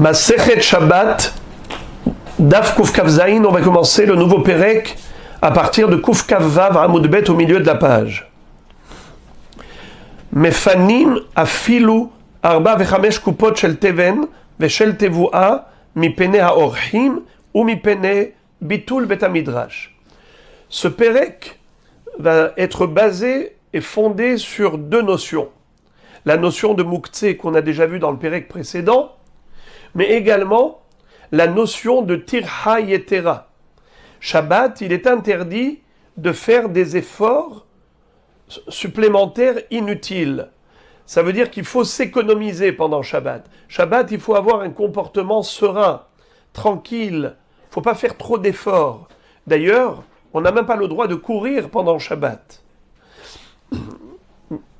Masechet Shabbat, Daf Kuf Kav Zayin, on va commencer le nouveau Perek à partir de Kuf Kav Vav Amud Bet au milieu de la page. Mefanim afilu arba vechamesh kupot shel teven veshel tevua mipene haorchim ou mipene bitul bet hamidrash. Ce Perek va être basé et fondé sur deux notions. La notion de Mouktsé qu'on a déjà vu dans le Perek précédent, mais également la notion de Tirha Yetera. Shabbat, il est interdit de faire des efforts supplémentaires inutiles. Ça veut dire qu'il faut s'économiser pendant Shabbat. Shabbat, il faut avoir un comportement serein, tranquille. Il ne faut pas faire trop d'efforts. D'ailleurs, on n'a même pas le droit de courir pendant Shabbat.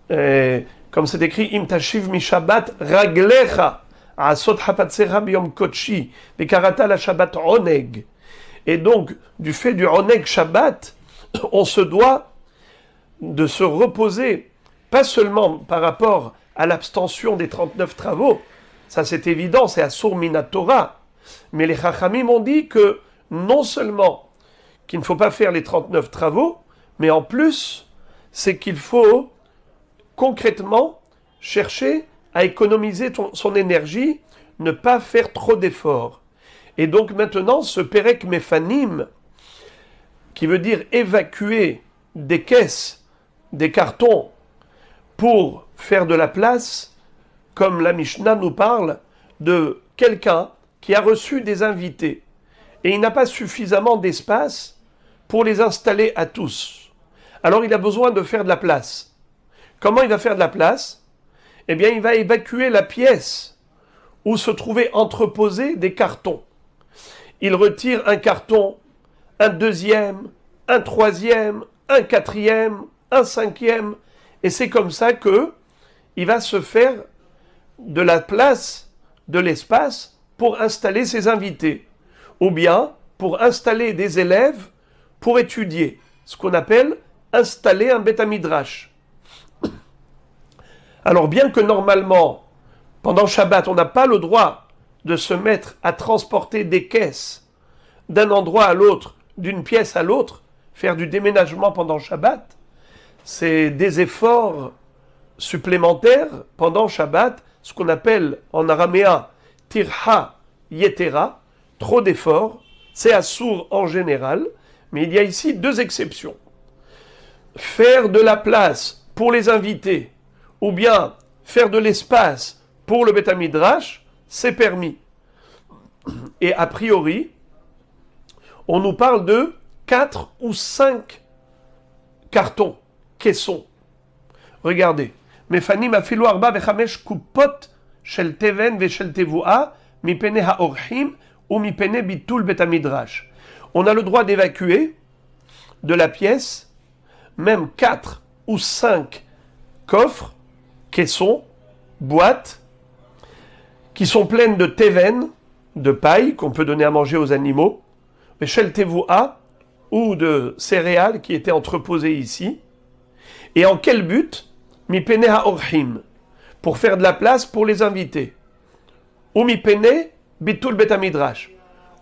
Et, comme c'est écrit, Im tashiv mi Shabbat raglecha. Et donc, du fait du oneg Shabbat, on se doit de se reposer, pas seulement par rapport à l'abstention des 39 travaux, ça c'est évident, c'est Asur Minat Torah, mais les Chachamim ont dit que non seulement qu'il ne faut pas faire les 39 travaux, mais en plus, c'est qu'il faut concrètement chercher à économiser son énergie, ne pas faire trop d'efforts. Et donc maintenant, ce Perek Mefanim, qui veut dire évacuer des caisses, des cartons, pour faire de la place, comme la Mishnah nous parle, de quelqu'un qui a reçu des invités, et il n'a pas suffisamment d'espace pour les installer à tous. Alors il a besoin de faire de la place. Comment il va faire de la place ? Eh bien, il va évacuer la pièce où se trouvaient entreposés des cartons. Il retire un carton, un deuxième, un troisième, un quatrième, un cinquième, et c'est comme ça que il va se faire de la place, de l'espace pour installer ses invités, ou bien pour installer des élèves pour étudier, ce qu'on appelle installer un Beth Hamidrash. Alors bien que normalement, pendant Shabbat, on n'a pas le droit de se mettre à transporter des caisses d'un endroit à l'autre, d'une pièce à l'autre, faire du déménagement pendant Shabbat, c'est des efforts supplémentaires pendant Shabbat, ce qu'on appelle en araméen Tirha Yetera, trop d'efforts, c'est assour en général, mais il y a ici deux exceptions. Faire de la place pour les invités, ou bien faire de l'espace pour le Beth Hamidrash, c'est permis. Et a priori, on nous parle de 4 ou 5 cartons, caissons. Regardez. Mefanim afilu arba vechamesh kupot shel teven veshel tevua mipene haorchim ou mipene bitul Beth Hamidrash. On a le droit d'évacuer de la pièce même 4 ou 5 coffres, caissons, boîtes, qui sont pleines de teven, de paille qu'on peut donner à manger aux animaux, shel tevua, ou de céréales qui étaient entreposées ici. Et en quel but ? Mipene haorchim, pour faire de la place pour les invités. Ou mipene bitul Beth Hamidrash,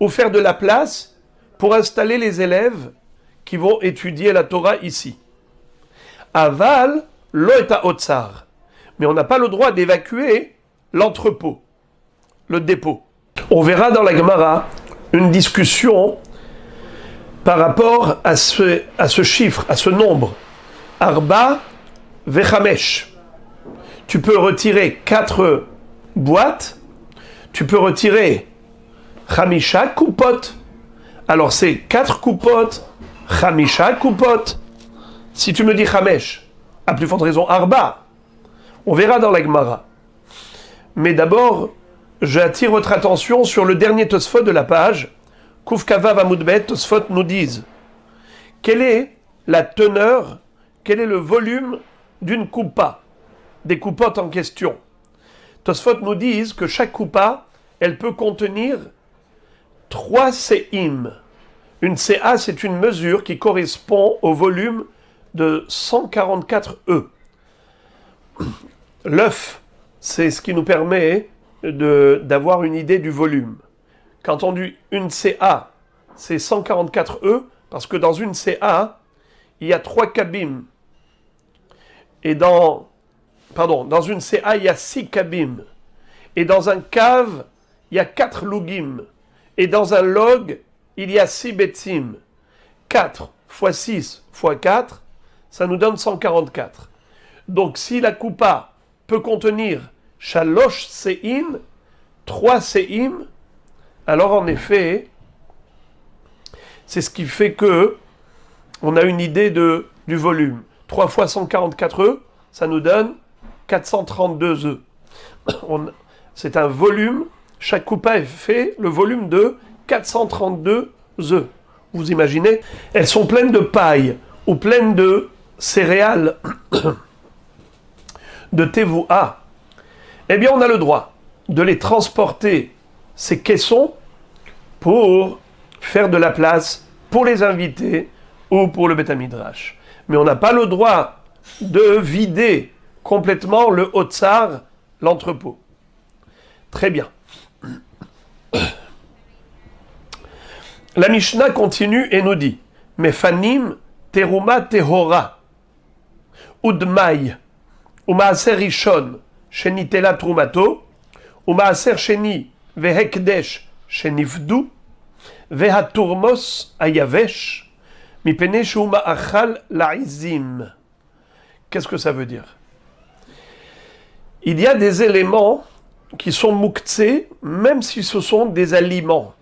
ou faire de la place pour installer les élèves qui vont étudier la Torah ici. Aval lo et haotzar. Mais on n'a pas le droit d'évacuer l'entrepôt, le dépôt. On verra dans la Gemara une discussion par rapport à ce chiffre, à ce nombre. Arba vechamesh. Tu peux retirer 4 boîtes, tu peux retirer chamisha kupot. Alors c'est 4 kupot, chamisha kupot. Si tu me dis chamesh, à plus forte raison arba. On verra dans la Gemara. Mais d'abord, j'attire votre attention sur le dernier Tosfot de la page. Kuf Kavav Amud Bet, Tosfot nous disent quelle est la teneur, quel est le volume d'une coupa, des coupotes en question. Tosfot nous disent que chaque coupa, elle peut contenir 3 séim. Une CA, c'est une mesure qui correspond au volume de 144 E. L'œuf, c'est ce qui nous permet d'avoir une idée du volume. Quand on dit une CA, c'est 144 E, parce que dans une CA, il y a 3 kabim. Et dans une CA, il y a 6 kabim. Et dans un cave, il y a 4 lugim. Et dans un log, il y a 6 betsim. 4 fois 6 fois 4, ça nous donne 144. Donc si la coupa peut contenir shalosh se'im, 3 se'im, alors en effet, c'est ce qui fait que on a une idée du volume. 3 fois 144 E, ça nous donne 432 E. C'est un volume, chaque coupa est fait le volume de 432 E. Vous imaginez? Elles sont pleines de paille ou pleines de céréales de tevoua. Eh bien, on a le droit de les transporter, ces caissons, pour faire de la place pour les invités ou pour le Beth Midrash. Mais on n'a pas le droit de vider complètement le Otsar, l'entrepôt. Très bien. La Mishnah continue et nous dit Mefanim teruma tehora udmai umaaser rishon shenitela trumato umaaser sheni vehekdesh shenifdu vehaturmos ayavesh mipene shuma achal laizim. Qu'est-ce que ça veut dire? Il y a des éléments qui sont muktzé, même si ce sont des aliments.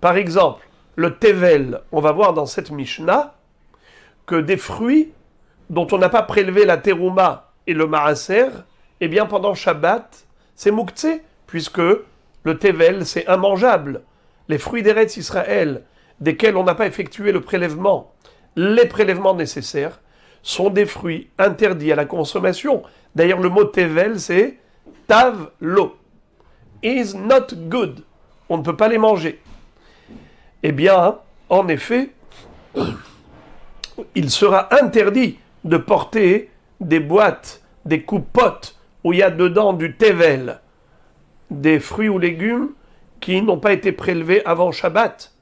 Par exemple, le tevel, on va voir dans cette Mishnah que des fruits dont on n'a pas prélevé la terouma et le maaser, eh bien pendant Shabbat, c'est muktzé, puisque le tevel, c'est immangeable. Les fruits d'Eretz Israël, desquels on n'a pas effectué le prélèvement, les prélèvements nécessaires, sont des fruits interdits à la consommation. D'ailleurs, le mot tevel, c'est tav lo. Is not good. On ne peut pas les manger. Eh bien, en effet, il sera interdit de porter des boîtes, des coupottes où il y a dedans du tevel, des fruits ou légumes qui n'ont pas été prélevés avant Shabbat.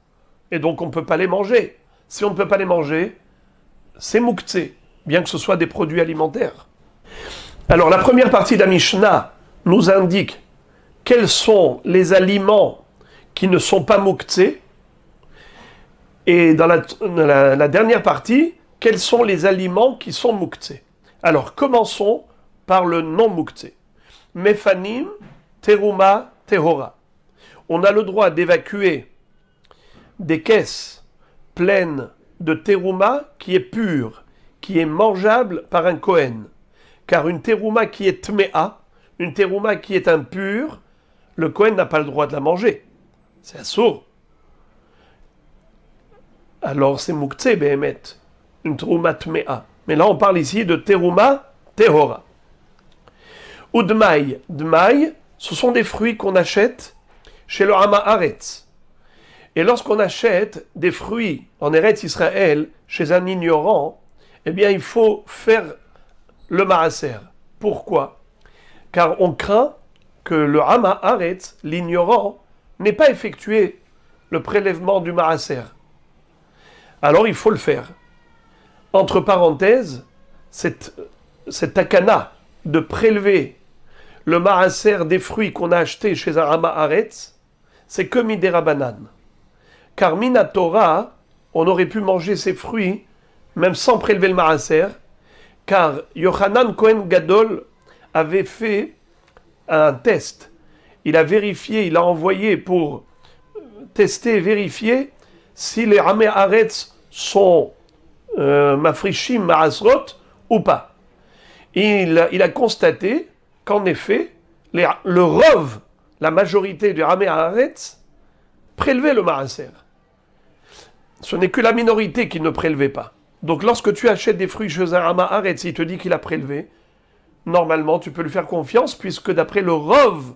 Et donc on ne peut pas les manger. Si on ne peut pas les manger, c'est muktzé, bien que ce soit des produits alimentaires. Alors la première partie de la Mishnah nous indique quels sont les aliments qui ne sont pas muktzé. Et dans la dernière partie, quels sont les aliments qui sont muktzé? Alors, commençons par le non muktzé. Mefanim, teruma, tehora. On a le droit d'évacuer des caisses pleines de teruma qui est pure, qui est mangeable par un Kohen. Car une teruma qui est tmea, une teruma qui est impure, le Kohen n'a pas le droit de la manger. C'est assourd. Alors c'est muktzé behemet, une teruma tmea. Mais là on parle ici de teruma tehora. Ou dmaï. Dmaï, ce sont des fruits qu'on achète chez le Hama Haaretz. Et lorsqu'on achète des fruits en Eretz Israël chez un ignorant, eh bien il faut faire le maaser. Pourquoi? Car on craint que le Hama Haaretz, l'ignorant, n'ait pas effectué le prélèvement du maaser. Alors il faut le faire. Entre parenthèses, cette takana de prélever le maaser des fruits qu'on a achetés chez un Hama Haaretz, c'est que midera banane. Car mina Torah, on aurait pu manger ces fruits même sans prélever le maaser, car Yochanan Cohen Gadol avait fait un test. Il a vérifié, il a envoyé pour tester et vérifier si les Hamé Haaretz sont mafrishim ma'asrot ou pas. Et il a constaté qu'en effet, le rov, la majorité du Hamé Haaretz, prélevait le maaser. Ce n'est que la minorité qui ne prélevait pas. Donc lorsque tu achètes des fruits chez un Hama Haaretz, il te dit qu'il a prélevé, normalement tu peux lui faire confiance, puisque d'après le rov,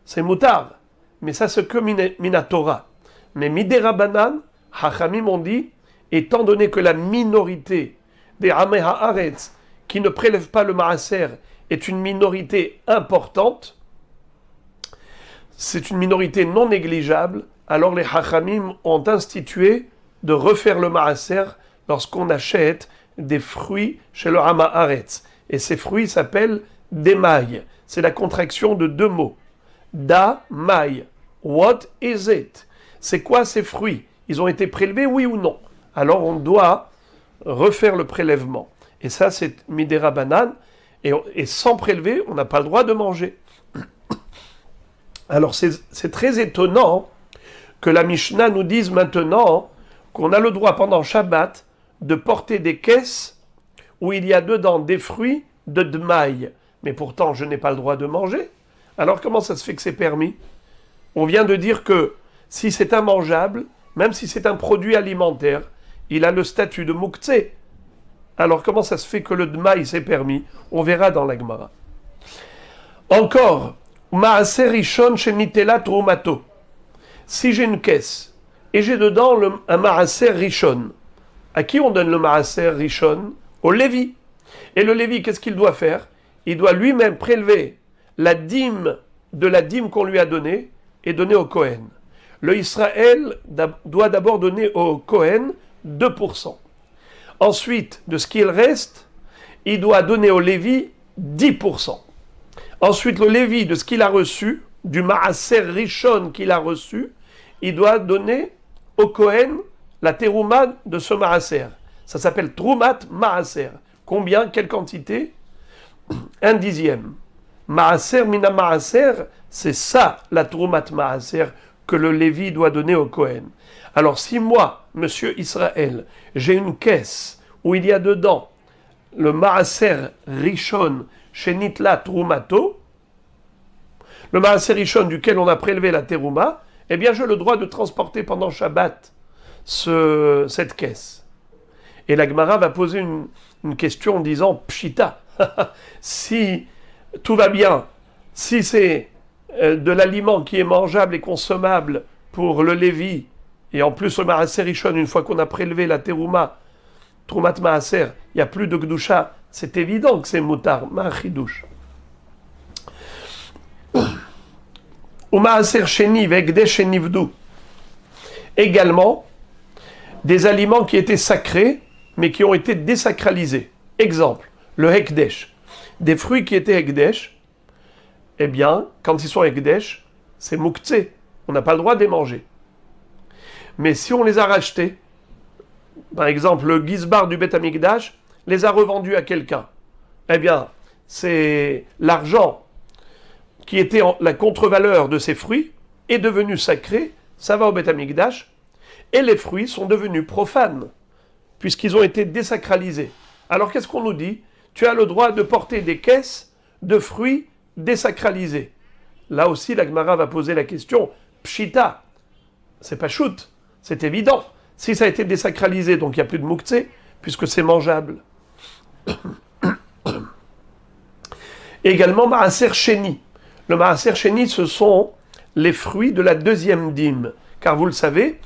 c'est moutard. Mais ça c'est que minatora. Mais midera banan, hachamim ont dit, étant donné que la minorité des Hama Haaretz qui ne prélèvent pas le maaser est une minorité importante, c'est une minorité non négligeable, alors les Hachamim ont institué de refaire le Maaser lorsqu'on achète des fruits chez le Hama Haaretz. Et ces fruits s'appellent des mailles. C'est la contraction de deux mots. Da, maille. What is it? C'est quoi ces fruits? Ils ont été prélevés, oui ou non? Alors on doit refaire le prélèvement. Et ça, c'est Midera Banane. Et sans prélever, on n'a pas le droit de manger. Alors c'est très étonnant que la Mishnah nous dise maintenant qu'on a le droit pendant Shabbat de porter des caisses où il y a dedans des fruits de dmaï. Mais pourtant, je n'ai pas le droit de manger. Alors comment ça se fait que c'est permis? On vient de dire que si c'est immangeable, même si c'est un produit alimentaire, il a le statut de mouktsé. Alors comment ça se fait que le dmaï c'est permis? On verra dans la Gemara. Encore, Maaser Rishon Shenitela Trumato. Si j'ai une caisse et j'ai dedans un Maaser Rishon, à qui on donne le Maaser Rishon? Au Lévi. Et le Lévi, qu'est-ce qu'il doit faire? Il doit lui-même prélever la dîme de la dîme qu'on lui a donnée et donner au Kohen. Le Israël doit d'abord donner au Kohen 2%. Ensuite, de ce qu'il reste, il doit donner au Lévi 10%. Ensuite, le Lévi, de ce qu'il a reçu, du Maaser Rishon qu'il a reçu, il doit donner au Kohen la terouma de ce Maaser. Ça s'appelle Troumat Maaser. Combien? Quelle quantité? 1/10. Maaser mina Maaser, c'est ça la Troumat Maaser que le Lévi doit donner au Kohen. Alors si moi, monsieur Israël, j'ai une caisse où il y a dedans le Maaser Rishon Shenitla Troumato, le Maaser Rishon duquel on a prélevé la terouma, eh bien j'ai le droit de transporter pendant Shabbat cette caisse. Et la Gemara va poser une question en disant Pshita. Si tout va bien, si c'est de l'aliment qui est mangeable et consommable pour le Lévi, et en plus le Maaser Rishon, une fois qu'on a prélevé la terouma, Troumat Maaser, il n'y a plus de Gdusha, c'est évident que c'est Moutar, Ma'achidouche. Ou Maaser Sheni, Vegdesh Shenivdu. Également, des aliments qui étaient sacrés, mais qui ont été désacralisés. Exemple, le Hekdesh. Des fruits qui étaient Hekdesh, eh bien, quand ils sont Hekdesh, c'est Mouktsé. On n'a pas le droit de les manger. Mais si on les a rachetés, par exemple, le Gizbar du Beth Amikdash les a revendus à quelqu'un, eh bien, c'est l'argent qui était la contre-valeur de ces fruits est devenu sacré, ça va au Beth Amikdash, et les fruits sont devenus profanes, puisqu'ils ont été désacralisés. Alors qu'est-ce qu'on nous dit? Tu as le droit de porter des caisses de fruits désacralisés. Là aussi, la Gemara va poser la question, Pshita, c'est pas shoot, c'est évident. Si ça a été désacralisé, donc il n'y a plus de mouktsé, puisque c'est mangeable. Également, Maaser Sheni. Le Maaser Sheni, ce sont les fruits de la deuxième dîme. Car vous le savez,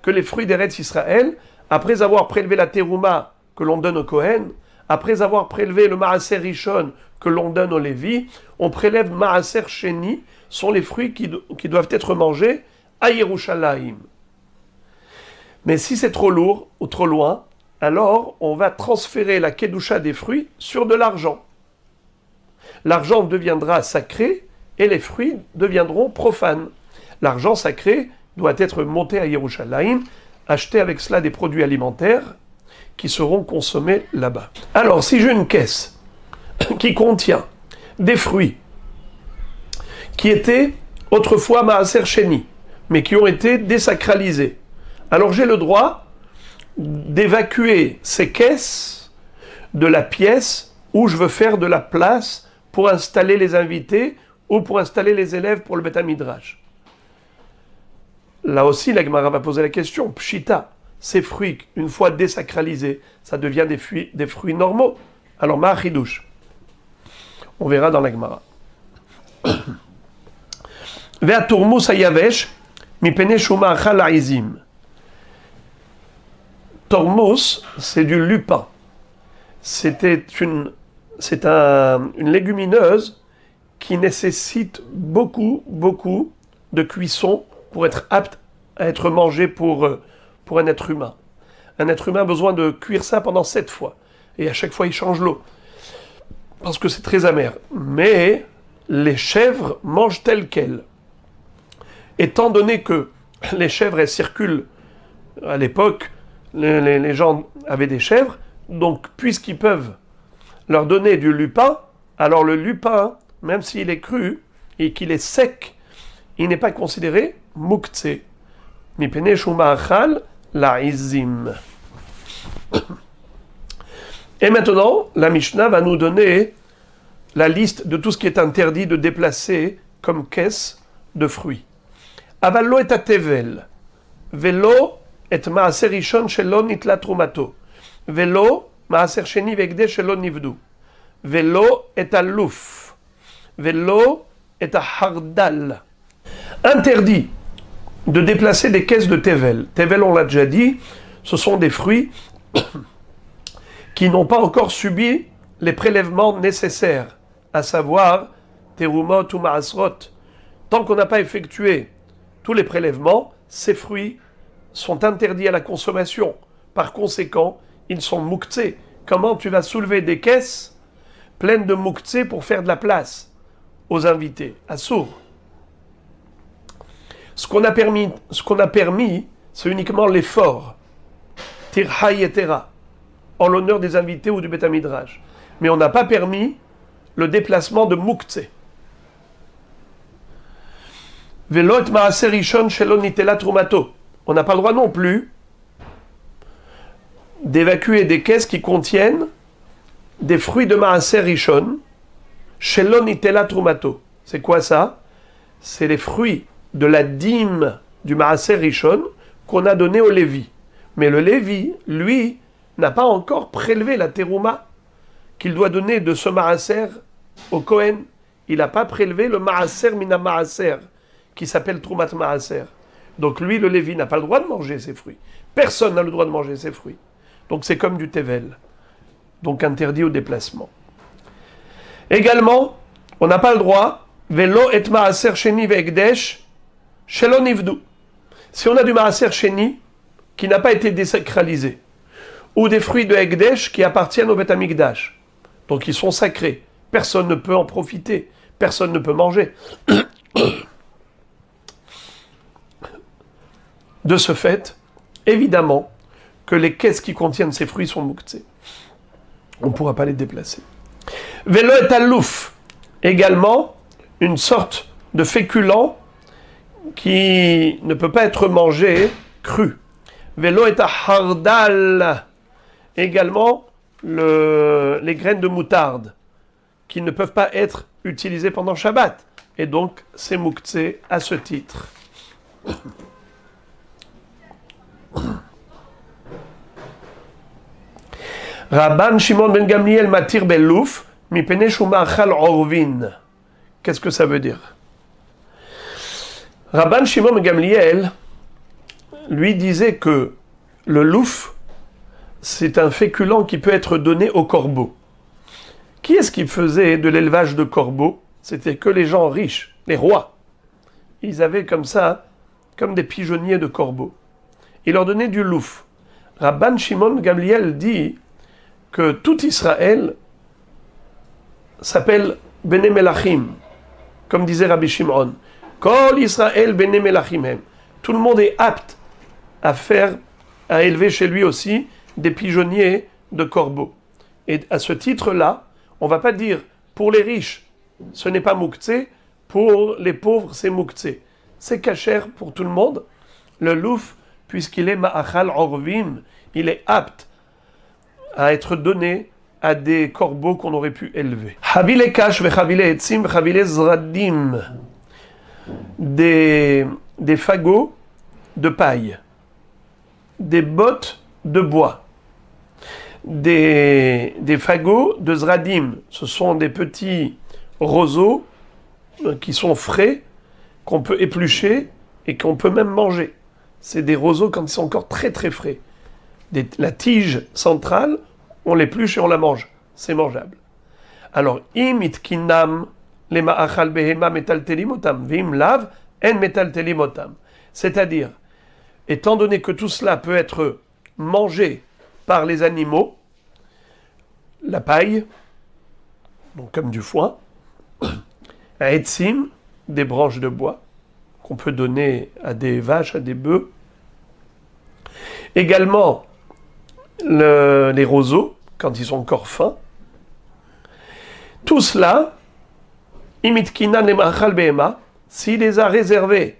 que les fruits d'Eretz Israël, après avoir prélevé la terouma que l'on donne au Kohen, après avoir prélevé le Maaser Rishon que l'on donne au Lévi, on prélève Maaser Sheni, sont les fruits qui doivent être mangés à Yerushalayim. Mais si c'est trop lourd ou trop loin, alors on va transférer la Kedusha des fruits sur de l'argent. L'argent deviendra sacré et les fruits deviendront profanes. L'argent sacré doit être monté à Yerushalayim, acheter avec cela des produits alimentaires qui seront consommés là-bas. Alors, si j'ai une caisse qui contient des fruits qui étaient autrefois Maaser Sheni, mais qui ont été désacralisés, alors j'ai le droit d'évacuer ces caisses de la pièce où je veux faire de la place pour installer les invités ou pour installer les élèves pour le Beth Midrash. Là aussi, la Gemara va poser la question, Pshita, ces fruits, une fois désacralisés, ça devient des fruits normaux. Alors, Ma'achidouche. On verra dans la Gemara. Ve'aturmus hayavesh mipene shuma achal ha'izim. Tormus, c'est du lupin. C'est une légumineuse qui nécessite beaucoup de cuisson pour être apte à être mangé pour un être humain. Un être humain a besoin de cuire ça pendant 7 fois. Et à chaque fois, il change l'eau. Parce que c'est très amer. Mais les chèvres mangent telles quelles. Étant donné que les chèvres, elles circulent à l'époque, les gens avaient des chèvres, donc puisqu'ils peuvent leur donner du lupin, alors le lupin, même s'il est cru et qu'il est sec, il n'est pas considéré muktzé. Mipene shuma'achal la'izim. Et maintenant, la Mishnah va nous donner la liste de tout ce qui est interdit de déplacer comme caisse de fruits. Avallo et tevel, velo et maaser rishon shelo nitla trumato, velo maaser sheni vegde shelo nivdu, velo et alouf, velo et hardal. Interdit de déplacer des caisses de tevel. Tevel, on l'a déjà dit, ce sont des fruits qui n'ont pas encore subi les prélèvements nécessaires, à savoir terumot ou maasrot. Tant qu'on n'a pas effectué tous les prélèvements, ces fruits sont interdits à la consommation. Par conséquent, ils sont muktzé. Comment tu vas soulever des caisses pleines de muktzé pour faire de la place aux invités? Assour. Ce qu'on a permis, c'est uniquement l'effort. Tirha yetera, en l'honneur des invités ou du Beth Midrash. Mais on n'a pas permis le déplacement de muktzé. Velo et maaser rishon shelo nitela trumato. On n'a pas le droit non plus d'évacuer des caisses qui contiennent des fruits de maaser rishon shelo nitela trumato. C'est quoi ça? C'est les fruits de la dîme du maaser rishon qu'on a donné au Lévi. Mais le Lévi, lui, n'a pas encore prélevé la terouma qu'il doit donner de ce maaser au Kohen. Il n'a pas prélevé le maaser mina maaser, qui s'appelle Troumat Maaser. Donc lui, le Lévi, n'a pas le droit de manger ses fruits. Personne n'a le droit de manger ses fruits. Donc c'est comme du tevel. Donc interdit au déplacement. Également, on n'a pas le droit, Velo et Maaser Sheni Vegdesh, Shelo Nivdu. Si on a du Maaser Sheni qui n'a pas été désacralisé, ou des fruits de Hekdesh qui appartiennent au Beth Amikdash, donc ils sont sacrés, personne ne peut en profiter, personne ne peut manger. De ce fait, évidemment, que les caisses qui contiennent ces fruits sont muktzé. On ne pourra pas les déplacer. Velo et alouf, également, une sorte de féculent qui ne peut pas être mangé cru. Velo et hardal, également les graines de moutarde, qui ne peuvent pas être utilisées pendant Shabbat. Et donc, c'est muktzé à ce titre. Rabban Shimon ben Gamliel matir belouf mipene shumachal orvin. Qu'est-ce que ça veut dire? Rabban Shimon ben Gamliel lui disait que le louf, c'est un féculent qui peut être donné aux corbeaux. Qui est-ce qui faisait de l'élevage de corbeaux? C'était que les gens riches, les rois. Ils avaient comme ça, comme des pigeonniers de corbeaux. Il leur donnait du louf. Rabban Shimon Gamliel dit que tout Israël s'appelle Bene Melachim, comme disait Rabbi Shimon. Kol Israël Bene Melachim hem. Tout le monde est apte à élever chez lui aussi des pigeonniers de corbeaux. Et à ce titre-là, on ne va pas dire pour les riches, ce n'est pas muktzé, pour les pauvres, c'est muktzé. C'est kasher pour tout le monde. Le louf, puisqu'il est ma'achal orvim, il est apte à être donné à des corbeaux qu'on aurait pu élever. Havile kash vechavile etzim vechavile zradim, des fagots de paille, des bottes de bois, des fagots de zradim, ce sont des petits roseaux qui sont frais, qu'on peut éplucher et qu'on peut même manger. C'est des roseaux quand ils sont encore très très frais. La tige centrale, on l'épluche et on la mange. C'est mangeable. Alors, im itkinam le ma'achal behema metaltelim otam vim lav en metaltelim otam. C'est-à-dire, étant donné que tout cela peut être mangé par les animaux, la paille, donc comme du foin, etzim, des branches de bois, qu'on peut donner à des vaches, à des bœufs. Également, les roseaux, quand ils sont encore fins. Tout cela, imitkinan le machal behema, s'il les a réservés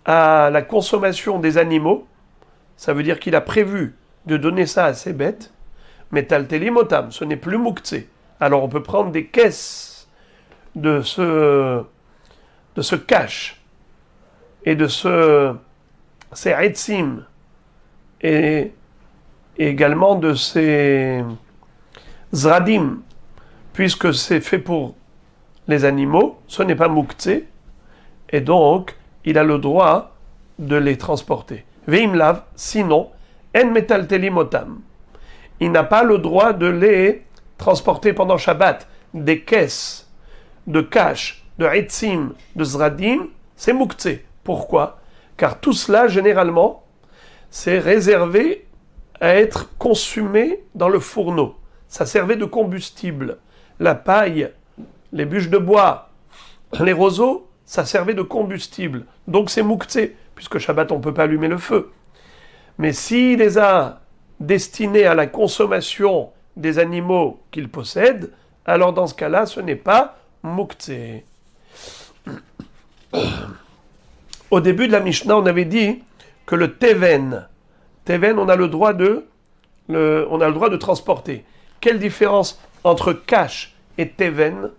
à la consommation des animaux, ça veut dire qu'il a prévu de donner ça à ses bêtes, mais taltelimotam, ce n'est plus muktzé. Alors on peut prendre des caisses de ce cash et de ces etzim et également de ces zradim, puisque c'est fait pour les animaux, ce n'est pas muktzé, et donc il a le droit de les transporter. Veimlav, sinon, en metaltelim otam. Il n'a pas le droit de les transporter pendant Shabbat. Des caisses de cash, de etzim, de zradim, c'est muktzé. Pourquoi? Car tout cela, généralement, c'est réservé à être consumé dans le fourneau. Ça servait de combustible. La paille, les bûches de bois, les roseaux, ça servait de combustible. Donc c'est muktzé, puisque Shabbat, on ne peut pas allumer le feu. Mais s'il les a destinés à la consommation des animaux qu'il possède, alors dans ce cas-là, ce n'est pas muktzé. Au début de la Mishnah, on avait dit que le teven, on a le droit de transporter. Quelle différence entre cash et teven?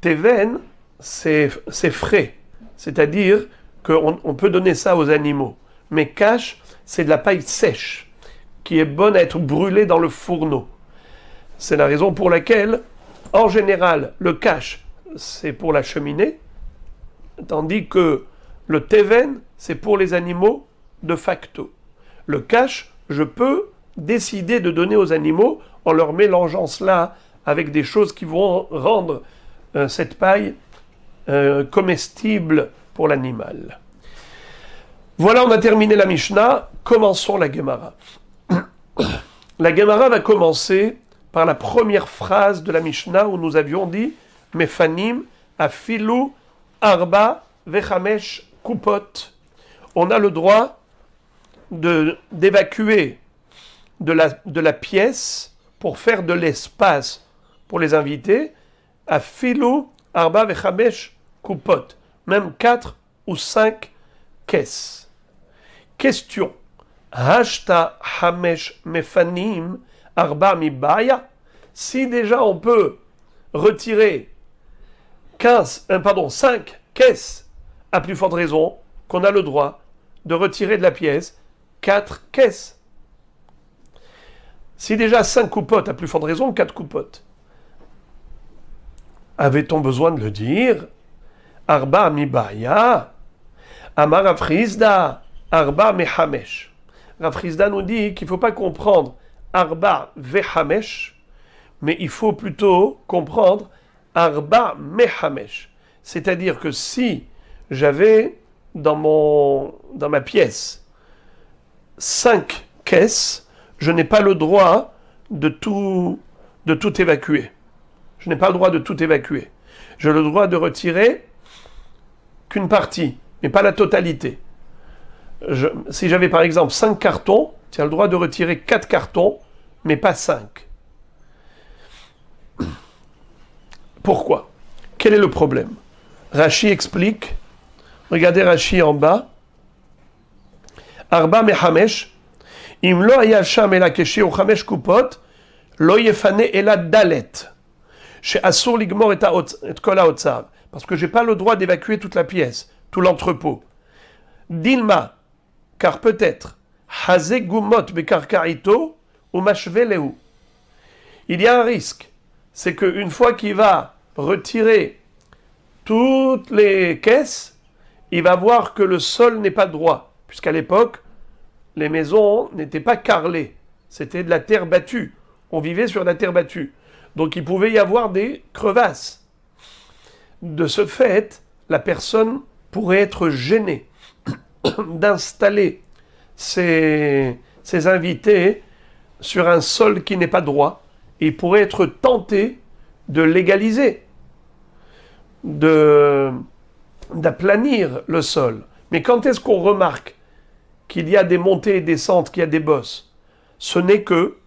Teven, c'est frais, c'est-à-dire qu'on peut donner ça aux animaux. Mais cash, c'est de la paille sèche, qui est bonne à être brûlée dans le fourneau. C'est la raison pour laquelle, en général, le cash, c'est pour la cheminée, tandis que le teven, c'est pour les animaux de facto. Le cash, je peux décider de donner aux animaux en leur mélangeant cela avec des choses qui vont rendre cette paille comestible pour l'animal. Voilà, on a terminé la Mishnah. Commençons la Gemara. La Gemara va commencer par la première phrase de la Mishnah où nous avions dit Mefanim afilu arba vechamesh kupot. On a le droit d'évacuer de la pièce pour faire de l'espace pour les invités. Afilu arba vechamesh kupot. Même 4 ou 5 caisses. Question. Hashta hamesh mefanim arba mibaya. Si déjà on peut retirer 5 caisses, à plus forte raison qu'on a le droit de retirer de la pièce 4 caisses. Si déjà 5 coupotes, à plus forte raison 4 coupotes. Avait-on besoin de le dire? Arba mibaya. Amar Rav Chizda, arba mehamesh. Rav Chizda nous dit qu'il ne faut pas comprendre arba vehamesh, mais il faut plutôt comprendre arba mehamesh. C'est-à-dire que si j'avais dans ma pièce 5 caisses, je n'ai pas le droit de tout évacuer. Je n'ai pas le droit de tout évacuer. J'ai le droit de retirer qu'une partie, mais pas la totalité. Si j'avais par exemple 5 cartons, tu as le droit de retirer 4 cartons, mais pas 5. Pourquoi? Quel est le problème? Rashi explique, regardez Rashi en bas, Arba mehamesh, im lo haya sham ela keshi ou chamesh kupot, lo yefane ela dalet, she'asur ligmor et kol haotzav, parce que j'ai pas le droit d'évacuer toute la pièce, tout l'entrepôt. Dilma, car peut-être, haze gumot bekarkarito ou mashveleu. Il y a un risque, c'est qu'une fois qu'il va retirer toutes les caisses, il va voir que le sol n'est pas droit, puisqu'à l'époque, les maisons n'étaient pas carrelées, c'était de la terre battue, on vivait sur la terre battue, donc il pouvait y avoir des crevasses. De ce fait, la personne pourrait être gêné d'installer ses invités sur un sol qui n'est pas droit. Il pourrait être tenté de légaliser, d'aplanir le sol. Mais quand est-ce qu'on remarque qu'il y a des montées et descentes, qu'il y a des bosses? Ce n'est que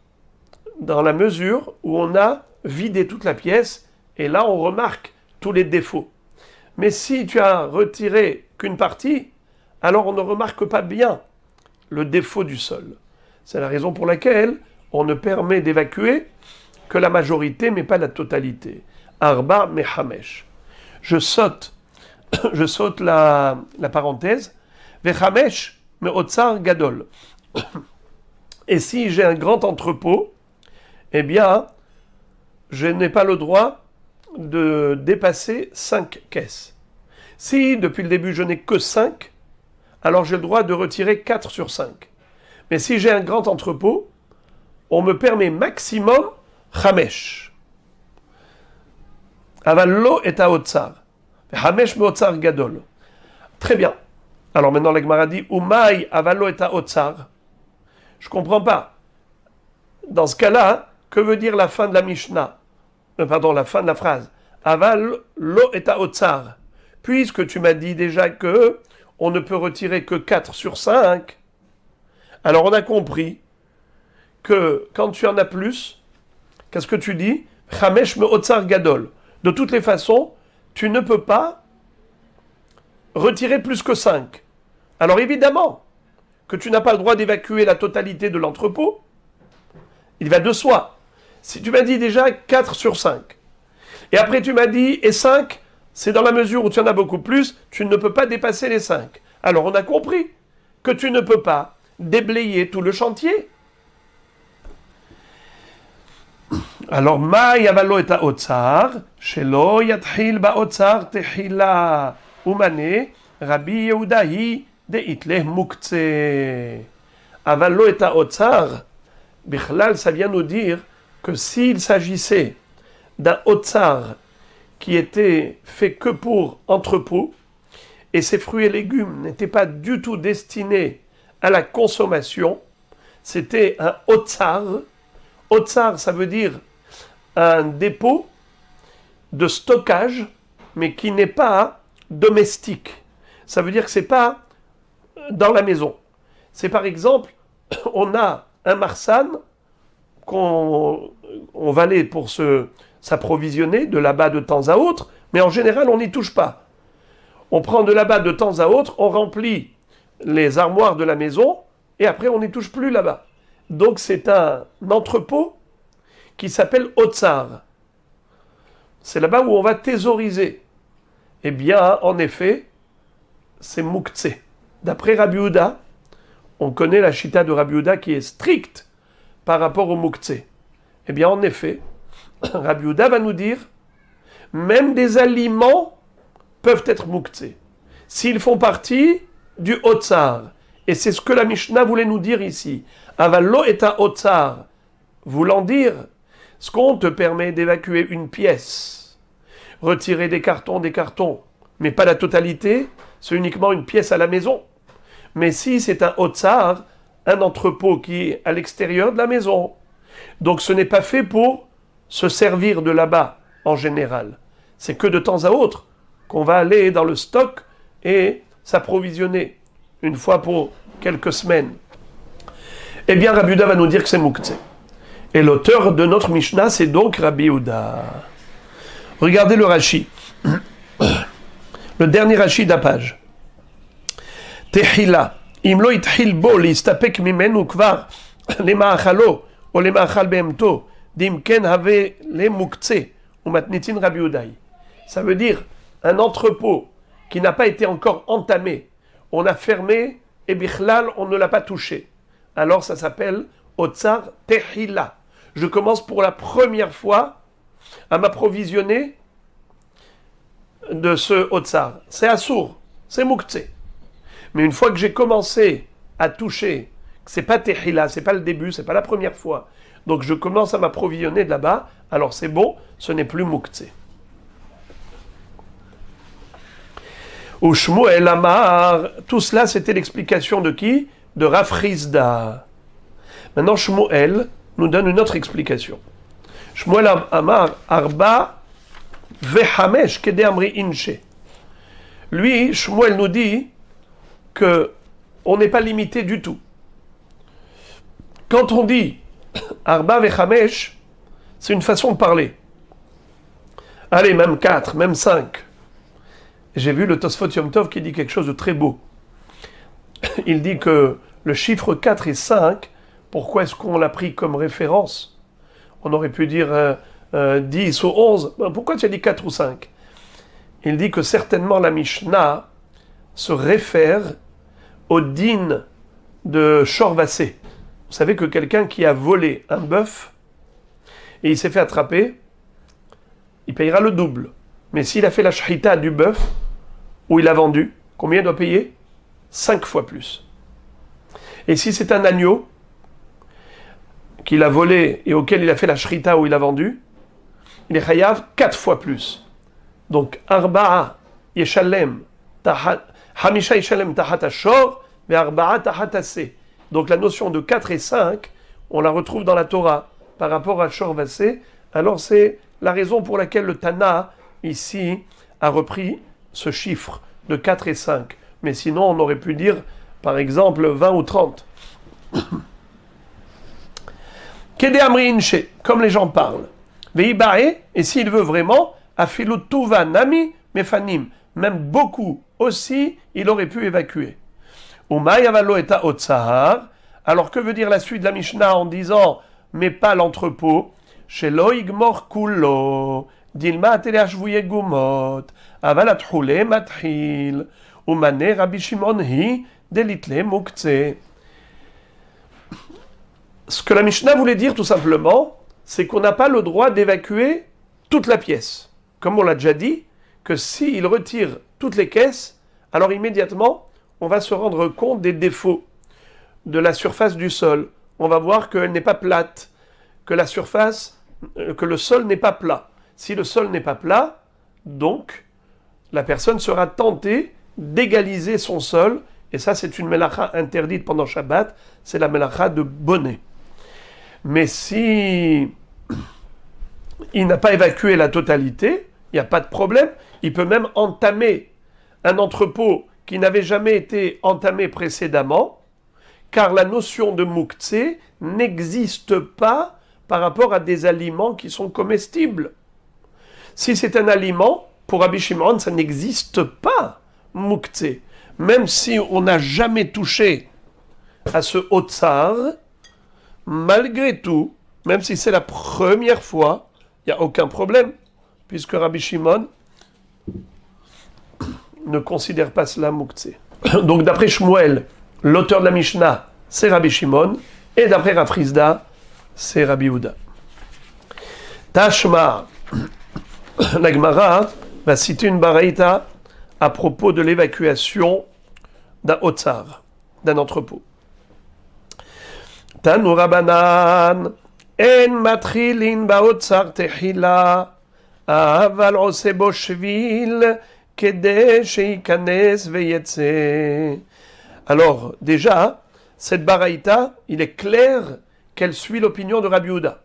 dans la mesure où on a vidé toute la pièce, et là on remarque tous les défauts. Mais si tu as retiré qu'une partie, alors on ne remarque pas bien le défaut du sol. C'est la raison pour laquelle on ne permet d'évacuer que la majorité, mais pas la totalité. Arba mechamesh. Je saute la parenthèse. Vechamesh meotzar gadol. Et si j'ai un grand entrepôt, eh bien, je n'ai pas le droit de dépasser 5 caisses. Si, depuis le début, je n'ai que 5, alors j'ai le droit de retirer 4 sur 5. Mais si j'ai un grand entrepôt, on me permet maximum Chamesh. Avallo et Aotsar. Chamesh meotzar gadol. Très bien. Alors maintenant, la Gemara dit Umay avallo et Aotsar. Je ne comprends pas. Dans ce cas-là, que veut dire la fin de la Mishnah? La fin de la phrase. Aval lo et Aotsar. Puisque tu m'as dit déjà que on ne peut retirer que 4 sur 5, alors on a compris que quand tu en as plus, qu'est-ce que tu dis? Chamesh meotzar gadol. De toutes les façons, tu ne peux pas retirer plus que 5. Alors évidemment que tu n'as pas le droit d'évacuer la totalité de l'entrepôt. Il va de soi. Si tu m'as dit déjà 4 sur 5, et après tu m'as dit, et 5, c'est dans la mesure où tu en as beaucoup plus, tu ne peux pas dépasser les 5. Alors on a compris que tu ne peux pas déblayer tout le chantier. Alors, ma yavalo et haotzar, shelo yatchil baotzar tehila, umane, Rabbi Yehudahi de itleh muktzeh. Avalo et haotzar, bichlal, ça vient nous dire que s'il s'agissait d'un otzar qui était fait que pour entrepôt, et ses fruits et légumes n'étaient pas du tout destinés à la consommation, c'était un otzar. Otzar, ça veut dire un dépôt de stockage, mais qui n'est pas domestique. Ça veut dire que ce n'est pas dans la maison. C'est par exemple, on a un marsan qu'on va aller pour s'approvisionner de là-bas de temps à autre, mais en général, on n'y touche pas. On prend de là-bas de temps à autre, on remplit les armoires de la maison, et après, on n'y touche plus là-bas. Donc, c'est un entrepôt qui s'appelle Otsar. C'est là-bas où on va thésauriser. Eh bien, en effet, c'est Mouktsé. D'après Rabbi Yehuda, on connaît la chita de Rabbi Yehuda qui est stricte par rapport au Mouktsé. Eh bien, en effet, Rabbi Yehuda va nous dire, même des aliments peuvent être Mouktsé, s'ils font partie du Otsar. Et c'est ce que la Mishnah voulait nous dire ici. Avallo et à Otsar, voulant dire, ce qu'on te permet d'évacuer une pièce, retirer des cartons, mais pas la totalité, c'est uniquement une pièce à la maison. Mais si c'est un Otsar, un entrepôt qui est à l'extérieur de la maison, donc ce n'est pas fait pour se servir de là-bas en général. C'est que de temps à autre qu'on va aller dans le stock et s'approvisionner une fois pour quelques semaines. Eh bien, Rabbi Yehuda va nous dire que c'est Mouktsé. Et l'auteur de notre Mishnah, c'est donc Rabbi Yehuda. Regardez le Rashi. Le dernier Rashi de la page. Tehila. Imlo itchil bo listapek mimenu kvar lema'achalo ou lema'achal behemto dimken have le Mouktsé ou matnitin Rabbi Yehuda. Ça veut dire un entrepôt qui n'a pas été encore entamé. On a fermé et bichlal, on ne l'a pas touché. Alors ça s'appelle Otsar Tehila. Je commence pour la première fois à m'approvisionner de ce Otsar. C'est Assour, c'est Mouktsé. Mais une fois que j'ai commencé à toucher, c'est pas Tehila, c'est pas le début, c'est pas la première fois. Donc je commence à m'approvisionner de là-bas, alors c'est bon, ce n'est plus Mouktsé. Ou Shmuel Amar, tout cela c'était l'explication de qui? De Rav Chizda. Maintenant Shmuel nous donne une autre explication. Shmuel Amar Arba Vehamesh Kede Amri Inche. Lui, Shmuel nous dit que on n'est pas limité du tout. Quand on dit Arba Vehamesh, c'est une façon de parler. Allez, même 4, même 5. J'ai vu le Tosfot Yom Tov qui dit quelque chose de très beau. Il dit que le chiffre 4 et 5, pourquoi est-ce qu'on l'a pris comme référence? On aurait pu dire 10 ou 11. Pourquoi tu as dit 4 ou 5? Il dit que certainement la Mishnah se réfère au din de Shorvassé. Vous savez que quelqu'un qui a volé un bœuf et il s'est fait attraper, il payera le double. Mais s'il a fait la shrita du bœuf, où il a vendu, combien il doit payer? 5 fois plus. Et si c'est un agneau qu'il a volé et auquel il a fait la shrita où il a vendu, il est chayav 4 fois plus. Donc, Arba'a yeshalem tahat, Hamisha yeshalem tahat ashor, mais Arba'a tahat aseh. Donc la notion de 4 et 5, on la retrouve dans la Torah par rapport à Shor Vassé. Alors c'est la raison pour laquelle le Tana, ici, a repris ce chiffre de 4 et 5. Mais sinon, on aurait pu dire, par exemple, 20 ou 30. Kede Amri Inche, comme les gens parlent. Veibae, et s'il veut vraiment, Afilu Tuva Nami Mefanim, même beaucoup aussi, il aurait pu évacuer. Umay Avalo Eta Otsahar, alors que veut dire la suite de la Mishnah en disant, mais pas l'entrepôt, Shelo Igmor Kulo, Dilma Ateleashvuye Gumot, Avalat Hule Mathil, Umane Rabbi Shimon Hi, Delitle Mukze. Ce que la Mishnah voulait dire tout simplement, c'est qu'on n'a pas le droit d'évacuer toute la pièce. Comme on l'a déjà dit, que s'il retire toutes les caisses, alors immédiatement, on va se rendre compte des défauts de la surface du sol. On va voir qu'elle n'est pas plate, que la surface, que le sol n'est pas plat. Si le sol n'est pas plat, donc, la personne sera tentée d'égaliser son sol, et ça c'est une melacha interdite pendant Shabbat, c'est la melacha de bonnet. Mais si il n'a pas évacué la totalité, il n'y a pas de problème, il peut même entamer un entrepôt qui n'avait jamais été entamé précédemment, car la notion de muktzé n'existe pas par rapport à des aliments qui sont comestibles. Si c'est un aliment, pour Rabbi Shimon, ça n'existe pas, muktzé. Même si on n'a jamais touché à ce otsar, malgré tout, même si c'est la première fois, il n'y a aucun problème, puisque Rabbi Shimon ne considère pas cela muktzé. Donc d'après Shmuel, l'auteur de la Mishnah, c'est Rabbi Shimon, et d'après Rav Chizda, c'est Rabbi Yehuda. Tashma, la Gemara va citer une baraïta à propos de l'évacuation d'un otsar, d'un entrepôt. Tanu Rabanan, en matrilin baotsar tehila, aval ose bo shvil, kede sheikanes veyetse. Alors, déjà, cette baraïta, il est clair qu'elle suit l'opinion de Rabbi Yehuda,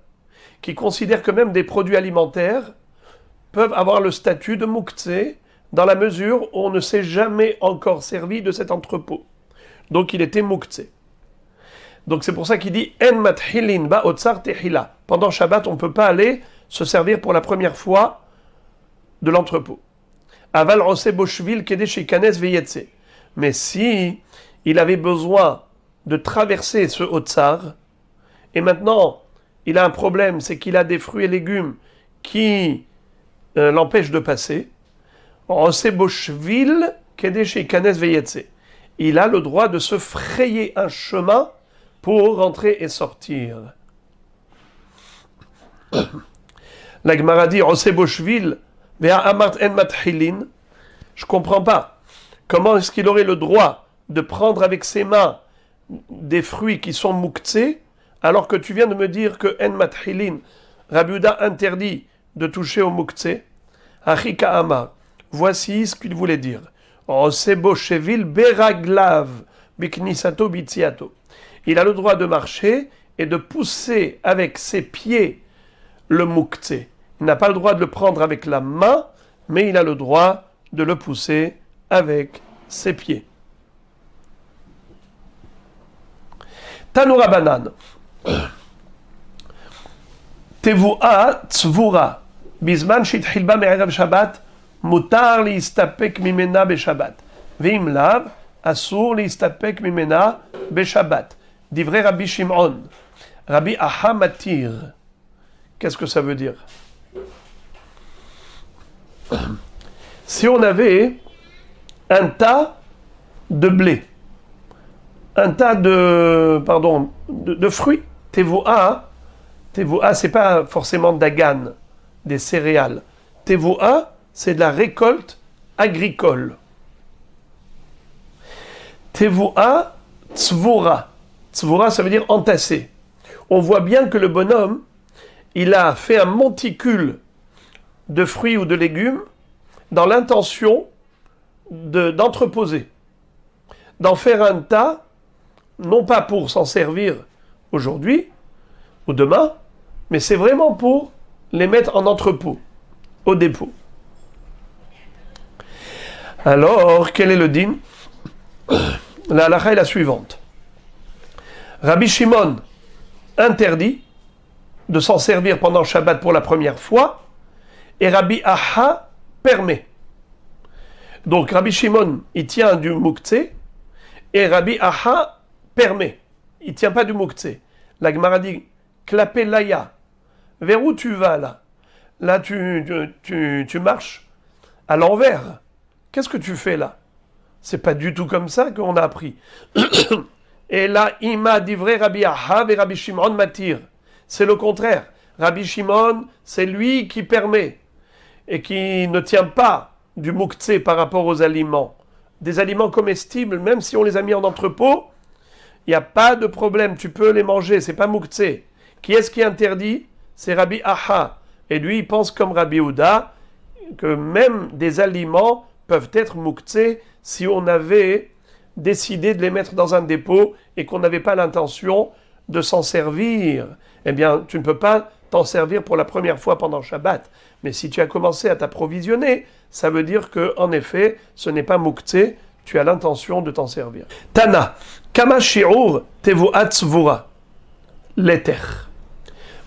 qui considère que même des produits alimentaires peuvent avoir le statut de muktzé dans la mesure où on ne s'est jamais encore servi de cet entrepôt. Donc il était muktzé. Donc c'est pour ça qu'il dit en mathilin ba otsar tehila. Pendant Shabbat, on ne peut pas aller se servir pour la première fois de l'entrepôt. Aval ose boshvil kede shikanes veyetse. Mais si il avait besoin de traverser ce otsar, et maintenant il a un problème, c'est qu'il a des fruits et légumes qui l'empêchent de passer, ose boshvil kede shikanes veyetse. Il a le droit de se frayer un chemin pour rentrer et sortir. La Gemara dit ose boshvil vea amart en mathilin. Je comprends pas. Comment est-ce qu'il aurait le droit de prendre avec ses mains des fruits qui sont muktzé, alors que tu viens de me dire que en mathilin, Rabbi Yehuda interdit de toucher au muktzé? Achika amar. Voici ce qu'il voulait dire. Osebo shevil beraglav biknisato bitziato. Il a le droit de marcher et de pousser avec ses pieds le muktzeh. Il n'a pas le droit de le prendre avec la main, mais il a le droit de le pousser avec ses pieds. Tanura Banan. Tevua tzvura. Bizman shitchilba me'erev Shabbat. Mutar liistapek mimena beshabbat. Veim lav. Asur liistapek mimena beshabbat. Divrei Rabbi Shimon. Rabbi Aha matir. Qu'est-ce que ça veut dire? Si on avait un tas de blé, un tas de fruits, tevoa, c'est pas forcément dagan, des céréales. Tevoa, c'est de la récolte agricole. Tevoa, tzvura. Tzvura, ça veut dire entassé. On voit bien que le bonhomme, il a fait un monticule de fruits ou de légumes dans l'intention d'entreposer, d'en faire un tas, non pas pour s'en servir aujourd'hui ou demain, mais c'est vraiment pour les mettre en entrepôt, au dépôt. Alors, quel est le din? La halakha est la suivante. Rabbi Shimon interdit de s'en servir pendant Shabbat pour la première fois, et Rabbi Aha permet. Donc Rabbi Shimon, il tient du muktzeh, et Rabbi Aha permet. Il ne tient pas du muktzeh. La Gemara dit, klapé laya, vers où tu vas là? Là, tu marches à l'envers. Qu'est-ce que tu fais là? C'est pas du tout comme ça qu'on a appris. Et là, ima divrei Rabbi Aha et Rabbi Shimon matir. C'est le contraire. Rabbi Shimon, c'est lui qui permet et qui ne tient pas du muktzeh par rapport aux aliments. Des aliments comestibles, même si on les a mis en entrepôt, il n'y a pas de problème, tu peux les manger, c'est pas muktzeh. Qui est-ce qui interdit? C'est Rabbi Aha. Et lui, il pense comme Rabbi Houda, que même des aliments peuvent être muktzeh si on avait décidé de les mettre dans un dépôt et qu'on n'avait pas l'intention de s'en servir. Eh bien, tu ne peux pas t'en servir pour la première fois pendant Shabbat. Mais si tu as commencé à t'approvisionner, ça veut dire que, en effet, ce n'est pas muktzeh, tu as l'intention de t'en servir. Tana, kama shi'ur tevuat tzvura, l'éther.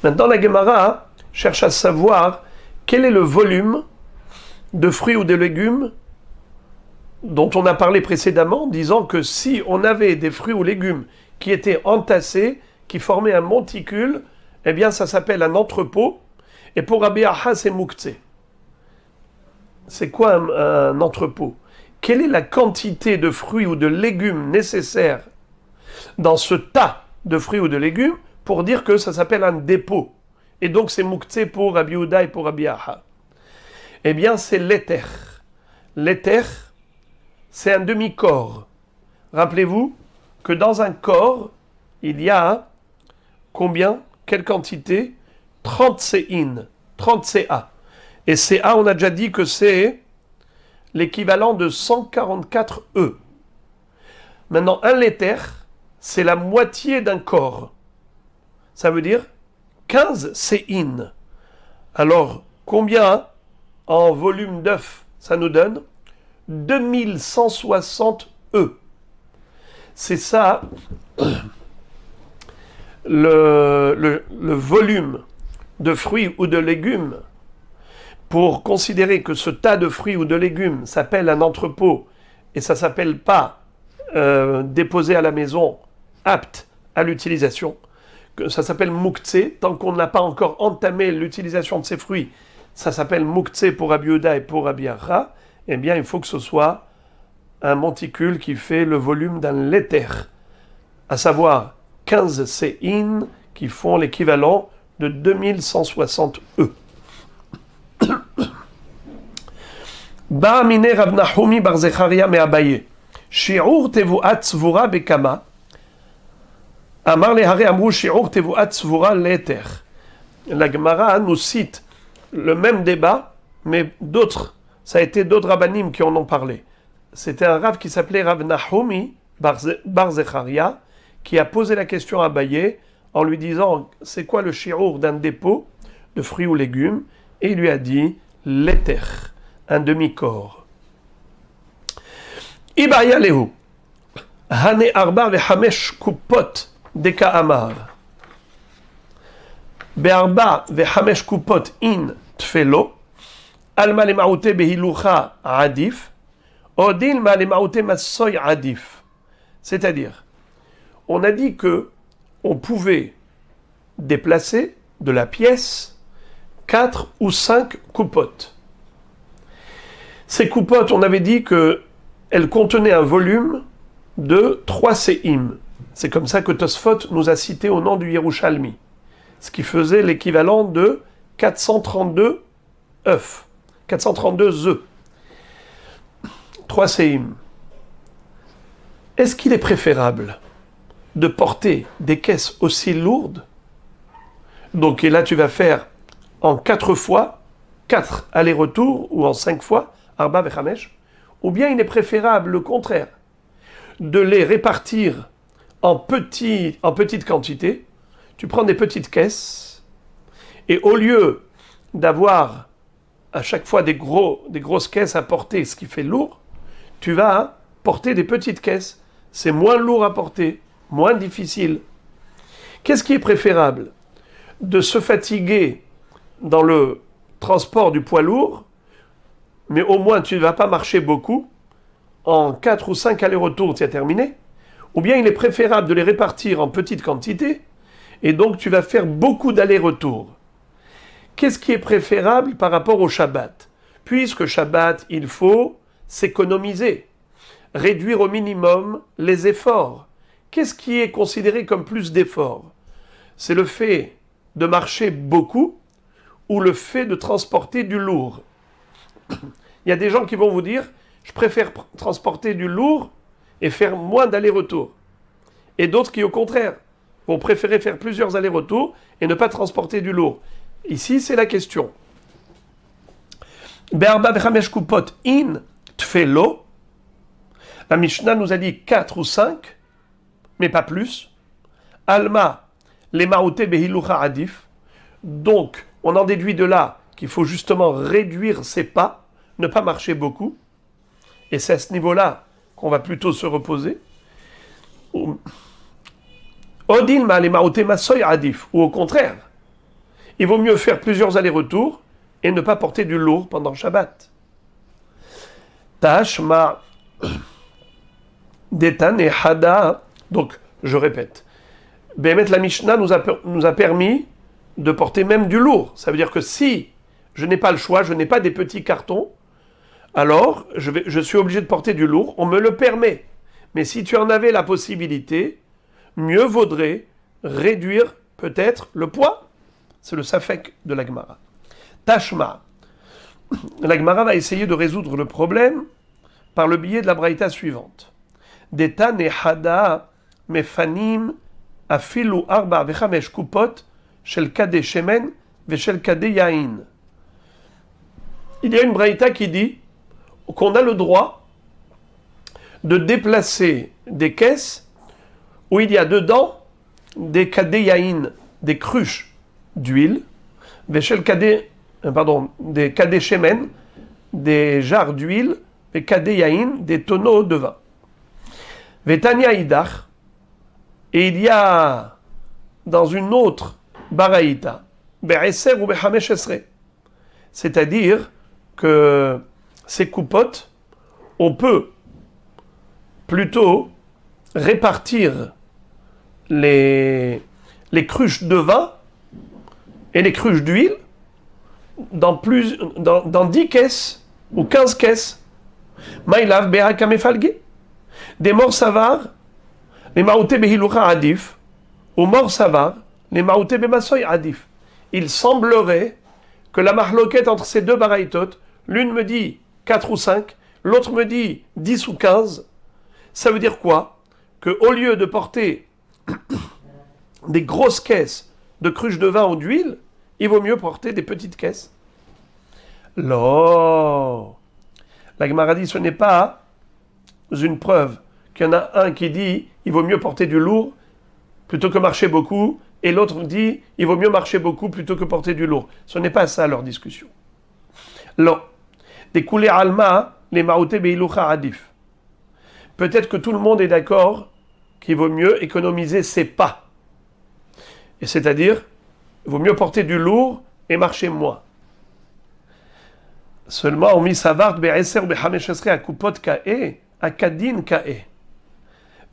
Maintenant, la Gemara cherche à savoir quel est le volume de fruits ou de légumes dont on a parlé précédemment, disant que si on avait des fruits ou légumes qui étaient entassés, qui formaient un monticule, eh bien ça s'appelle un entrepôt, et pour Rabbi Aha c'est muktzeh. C'est quoi un entrepôt? Quelle est la quantité de fruits ou de légumes nécessaire dans ce tas de fruits ou de légumes pour dire que ça s'appelle un dépôt? Et donc c'est muktzeh pour Rabbi Houda et pour Rabbi Aha. Eh bien c'est l'éther. L'éther, c'est un demi-corps. Rappelez-vous que dans un corps, il y a combien? Quelle quantité? 30 sé'in, 30 CA. Et CA, on a déjà dit que c'est l'équivalent de 144 E. Maintenant, un l'éther, c'est la moitié d'un corps. Ça veut dire 15 sé'in. Alors, combien en volume d'œuf ça nous donne? 2160 E. C'est ça le volume de fruits ou de légumes. Pour considérer que ce tas de fruits ou de légumes s'appelle un entrepôt et ça ne s'appelle pas déposé à la maison, apte à l'utilisation, que ça s'appelle muktzeh, tant qu'on n'a pas encore entamé l'utilisation de ces fruits, ça s'appelle muktzeh pour Rabbi Houda et pour Rabbi Aha, eh bien il faut que ce soit un monticule qui fait le volume d'un l'éther, à savoir 15 sé'in qui font l'équivalent de 2160 E. Ba'amine Rav Nahumi bar Zecharia me Abaye. Shi'ur tevuat tzvura bekama. Amar le hare amru shi'ur tevuat tzvura l'éther. La Gemara nous cite le même débat, mais d'autres. Ça a été d'autres rabbanim qui en ont parlé. c'était un Rav qui s'appelait Rav Nahomi Bar Zecharia, qui a posé la question à Abaye en lui disant « C'est quoi le shi'ur d'un dépôt de fruits ou légumes ?» Et il lui a dit « L'éter, un demi-corps. » Ibaya lehu, hane arba vechamesh kupot deka amar. Be'arba vechamesh kupot in tfelo, alma lemaute behilucha adif, odin ma lemaute masoy adif. C'est-à-dire, on a dit que on pouvait déplacer de la pièce 4 ou 5 coupotes. Ces coupotes, on avait dit qu'elles contenaient un volume de 3 séhim. C'est comme ça que Tosfot nous a cité au nom du Yerushalmi, ce qui faisait l'équivalent de 432 œufs, 432 œufs. 3 séhim. Est-ce qu'il est préférable de porter des caisses aussi lourdes? Donc, et là, tu vas faire en 4 fois, 4 allers-retours, ou en 5 fois, Arba Vechamesh, ou bien il est préférable, le contraire, de les répartir en petites quantités. Tu prends des petites caisses, et au lieu d'avoir à chaque fois des grosses caisses à porter, ce qui fait lourd, tu vas porter des petites caisses. C'est moins lourd à porter, moins difficile. Qu'est-ce qui est préférable? De se fatiguer dans le transport du poids lourd, mais au moins tu ne vas pas marcher beaucoup, en 4 ou 5 allers-retours tu as terminé, ou bien il est préférable de les répartir en petites quantités, et donc tu vas faire beaucoup d'allers-retours. Qu'est-ce qui est préférable par rapport au Shabbat? Puisque Shabbat, il faut s'économiser, réduire au minimum les efforts. Qu'est-ce qui est considéré comme plus d'efforts? C'est le fait de marcher beaucoup ou le fait de transporter du lourd. Il y a des gens qui vont vous dire « Je préfère transporter du lourd et faire moins d'allers-retours. » Et d'autres qui, au contraire, vont préférer faire plusieurs allers-retours et ne pas transporter du lourd. Ici, c'est la question. Be'arba v'chamesh kupot in tfelo. La Mishnah nous a dit 4 ou 5, mais pas plus. Alma, les maouté behilucha adif. Donc, on en déduit de là qu'il faut justement réduire ses pas, ne pas marcher beaucoup. Et c'est à ce niveau-là qu'on va plutôt se reposer. Odilma, les maouté masoy adif. Ou au contraire, il vaut mieux faire plusieurs allers-retours et ne pas porter du lourd pendant Shabbat. Tashma Detan et Hada. Donc, je répète. Bémet, la Mishnah nous a permis de porter même du lourd. Ça veut dire que si je n'ai pas le choix, je n'ai pas des petits cartons, alors je suis obligé de porter du lourd. On me le permet. Mais si tu en avais la possibilité, mieux vaudrait réduire peut-être le poids. C'est le safek de la Gemara. Tashma. La Gemara va essayer de résoudre le problème par le biais de la braïta suivante. Detan et Hada mefanim afilu arba vechamesh kupot shel kade shemen veshel kade yain. Il y a une braïta qui dit qu'on a le droit de déplacer des caisses où il y a dedans des kade yain, des cruches d'huile, des kade shemen, des jarres d'huile, et kade yain, des tonneaux de vin. Vetania idach, et il y a dans une autre baraïta, be'eser ou be'hamesh esre, c'est-à-dire que ces coupotes, on peut plutôt répartir les cruches de vin et les cruches d'huile dans 10 caisses ou 15 caisses. Maïlav be'aka mefalge. Des morts savars, les maouté behilucha adif, ou morts savars, les maouté bemasoy adif. Il semblerait que la mahloquette entre ces deux baraïtot, l'une me dit 4 ou 5, l'autre me dit 10 ou 15. Ça veut dire quoi? Qu'au lieu de porter des grosses caisses de cruches de vin ou d'huile, il vaut mieux porter des petites caisses. Lo. La Gemara dit ce n'est pas une preuve qu'il y en a un qui dit il vaut mieux porter du lourd plutôt que marcher beaucoup, et l'autre dit il vaut mieux marcher beaucoup plutôt que porter du lourd. Ce n'est pas ça leur discussion. Non. Des coulées alma, les maouté beiloucha adif. Peut-être que tout le monde est d'accord qu'il vaut mieux économiser ses pas. Et c'est-à-dire, il vaut mieux porter du lourd et marcher moins. Seulement, on mit savart be'eser be'hameshesre à kupot ka'e, à kadin ka'e.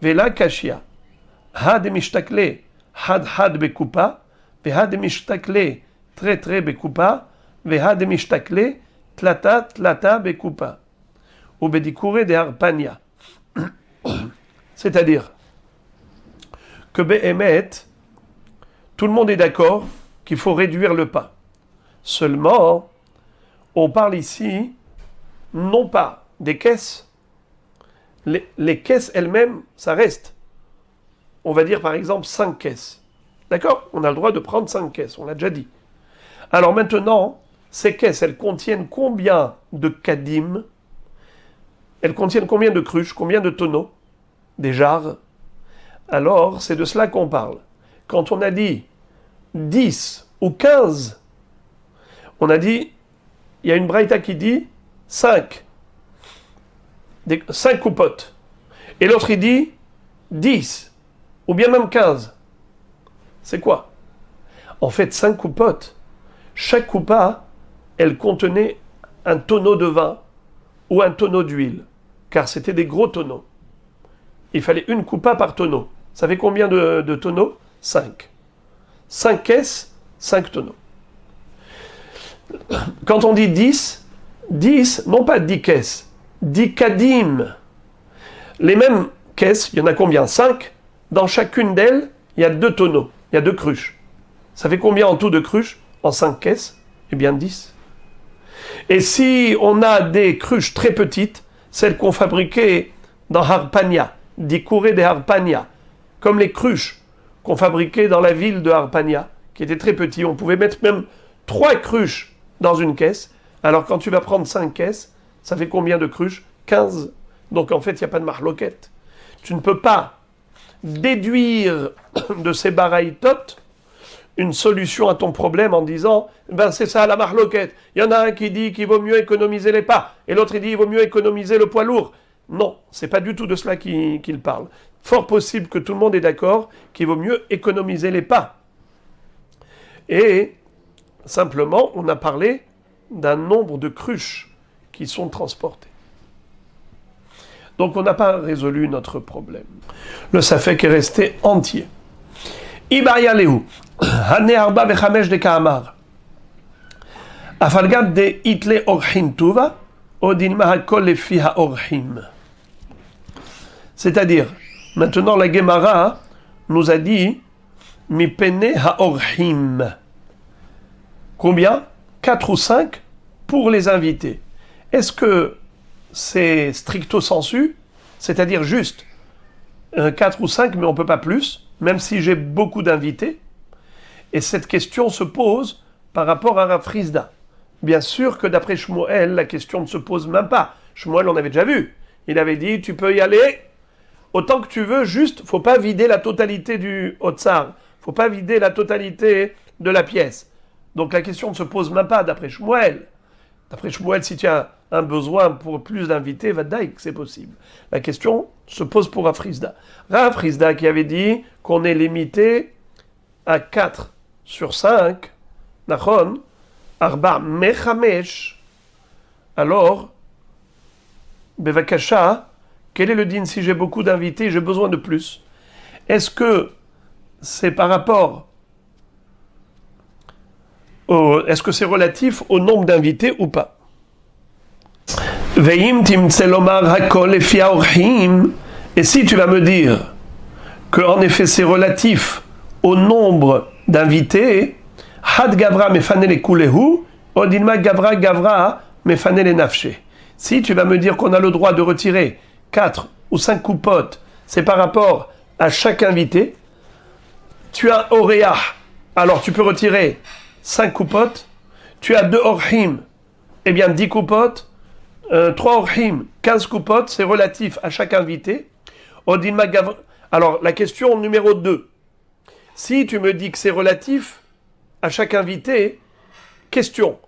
Vela kashia. Had mishtakle, had bekupa, vehad mishtakle, très bekupa, vehad mishtakle, tlata bekupa. Ou bedikure de harpania. C'est-à-dire que Behemet, tout le monde est d'accord qu'il faut réduire le pas. Seulement, on parle ici non pas des caisses. Les caisses elles-mêmes, ça reste. On va dire par exemple 5 caisses. D'accord ? On a le droit de prendre 5 caisses, on l'a déjà dit. Alors maintenant, ces caisses, elles contiennent combien de kadim ? Elles contiennent combien de cruches, combien de tonneaux, des jarres? Alors, c'est de cela qu'on parle. Quand on a dit 10 ou 15, on a dit, il y a une braïta qui dit 5. 5 coupottes. Et l'autre, il dit 10, ou bien même 15. C'est quoi? En fait, 5 coupottes. Chaque coupa, elle contenait un tonneau de vin ou un tonneau d'huile, car c'était des gros tonneaux. Il fallait une coupa par tonneau. Ça fait combien de tonneaux? 5. 5 caisses, 5 tonneaux. Quand on dit 10, non pas 10 caisses, 10 kadim. Les mêmes caisses, il y en a combien? 5. Dans chacune d'elles, il y a 2 tonneaux, il y a 2 cruches. Ça fait combien en tout de cruches en 5 caisses? Eh bien 10. Et si on a des cruches très petites, celles qu'on fabriquait dans Harpania, Dikure de Harpania, comme les cruches qu'on fabriquait dans la ville de Harpania, qui étaient très petits, on pouvait mettre même 3 cruches dans une caisse. Alors quand tu vas prendre 5 caisses, ça fait combien de cruches? 15. Donc en fait, il n'y a pas de marloquette. Tu ne peux pas déduire de ces baraïtot une solution à ton problème en disant ben c'est ça la marloquette. Il y en a un qui dit qu'il vaut mieux économiser les pas et l'autre il dit qu'il vaut mieux économiser le poids lourd. Non, c'est pas du tout de cela qu'il parle. Fort possible que tout le monde est d'accord qu'il vaut mieux économiser les pas. Et simplement, on a parlé d'un nombre de cruches qui sont transportées. Donc on n'a pas résolu notre problème. Le safek est resté entier. Ibaria Lehu. Hane arba bechamesh de kaamar. Afalgad de itle orhin tuva, odin mahakol lefi haorhim. C'est-à-dire, maintenant la Gemara nous a dit mipene haorhim. Combien? 4 ou 5 pour les invités. Est-ce que c'est stricto sensu, c'est-à-dire juste 4 ou 5, mais on ne peut pas plus, même si j'ai beaucoup d'invités? Et cette question se pose par rapport à Rav Frisda. Bien sûr que d'après Shmuel, la question ne se pose même pas. Shmuel, on avait déjà vu. Il avait dit, tu peux y aller autant que tu veux, juste, faut pas vider la totalité du Otsar. Faut pas vider la totalité de la pièce. Donc la question ne se pose même pas d'après Shmuel. D'après Shmuel, si tu as un besoin pour plus d'invités, vadaïk, c'est possible. La question se pose pour Rav Frisda. Rav Frisda qui avait dit qu'on est limité à 4 sur 5, Nachon, Arba Mechamesh, alors, Bevakasha, quel est le din si j'ai beaucoup d'invités, j'ai besoin de plus? Est-ce que c'est par rapport est-ce que c'est relatif au nombre d'invités ou pas? Et si tu vas me dire que en effet c'est relatif au nombre d'invités, had gavra mefanele kulehu, odinma gavra mefanele nafshe. Si tu vas me dire qu'on a le droit de retirer 4 ou 5 coupottes, c'est par rapport à chaque invité. Tu as Oréa, alors tu peux retirer 5 coupottes. Tu as 2 orhim, eh bien 10 coupottes. 3 orhim, 15 coupotes, c'est relatif à chaque invité. Odilma Gavra. Alors, la question numéro 2. Si tu me dis que c'est relatif à chaque invité, question.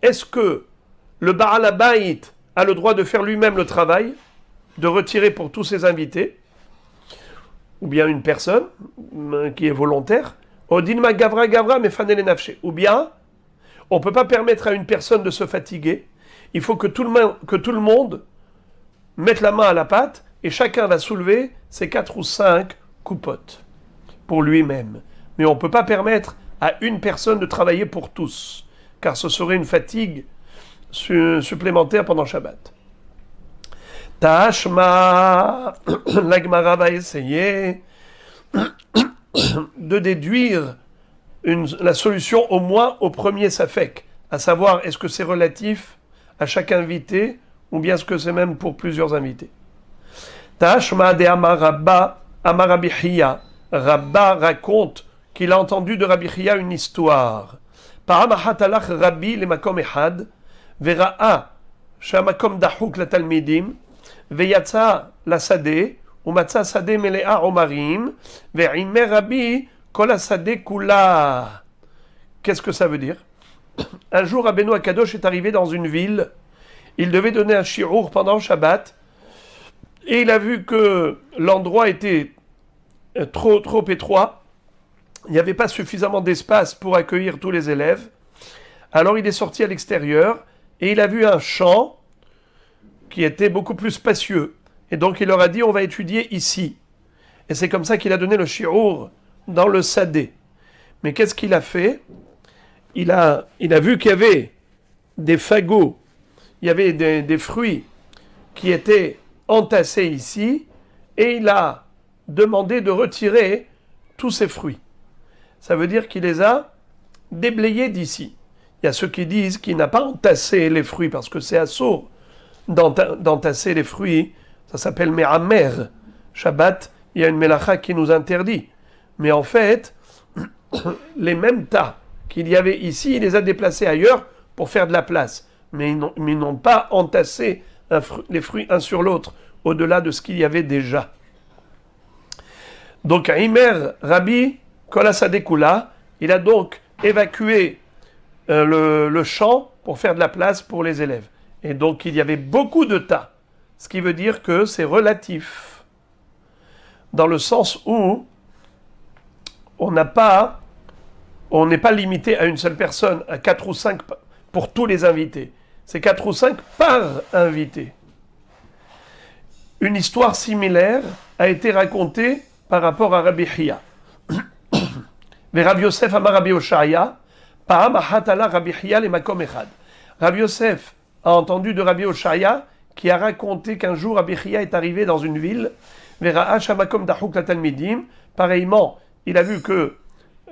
Est-ce que le Baal Habayit a le droit de faire lui-même le travail, de retirer pour tous ses invités, ou bien une personne qui est volontaire, Odilma Gavra Gavra Mefanele Nafshe, ou bien on ne peut pas permettre à une personne de se fatiguer, il faut que tout le monde mette la main à la pâte et chacun va soulever ses 4 ou 5 coupotes pour lui-même. Mais on ne peut pas permettre à une personne de travailler pour tous, car ce serait une fatigue supplémentaire pendant Shabbat. Tashma, l'Agmara va essayer de déduire la solution au moins au premier safek, à savoir est-ce que c'est relatif à chaque invité ou bien est-ce que c'est même pour plusieurs invités. Tashma de Amarabba, Amarabihiya, Rabba raconte qu'il a entendu de Rabbi Chia une histoire. Paramahatalach Rabbi le makom ehad, vera'a shamakom dahuk la talmidim, veyatsa la sade, umatsa sade melea omarim, ve'imer Rabbi kol sade kula. Qu'est-ce que ça veut dire? Un jour, Rabbeinu Akadosh est arrivé dans une ville. Il devait donner un shiur pendant Shabbat, et il a vu que l'endroit était trop étroit. Il n'y avait pas suffisamment d'espace pour accueillir tous les élèves. Alors il est sorti à l'extérieur et il a vu un champ qui était beaucoup plus spacieux. Et donc il leur a dit, on va étudier ici. Et c'est comme ça qu'il a donné le shiur dans le sadé. Mais qu'est-ce qu'il a fait? Il a vu qu'il y avait des fagots, il y avait des fruits qui étaient entassés ici, et il a demandé de retirer tous ces fruits. Ça veut dire qu'il les a déblayés d'ici. Il y a ceux qui disent qu'il n'a pas entassé les fruits, parce que c'est assourd d'entasser les fruits. Ça s'appelle Me'amer. Shabbat, il y a une melacha qui nous interdit. Mais en fait, les mêmes tas qu'il y avait ici, il les a déplacés ailleurs pour faire de la place. Mais ils n'ont pas entassé les fruits un sur l'autre, au-delà de ce qu'il y avait déjà. Donc, Imer Rabbi Kolasadekula, il a donc évacué le champ pour faire de la place pour les élèves. Et donc, il y avait beaucoup de tas. Ce qui veut dire que c'est relatif. Dans le sens où on n'est pas limité à une seule personne, à 4 ou 5 pour tous les invités. C'est 4 ou 5 par invité. Une histoire similaire a été racontée par rapport à Rabbi Chia. Mais Rabbi Yosef amar Rabbi Oshaya, Pa'am ahatala Rabbi Chia le makom echad. Rabbi Yosef a entendu de Rabbi Oshaya qui a raconté qu'un jour Rabbi Chia est arrivé dans une ville, Vera'a shamakom dahuk la talmidim. Pareillement, il a vu que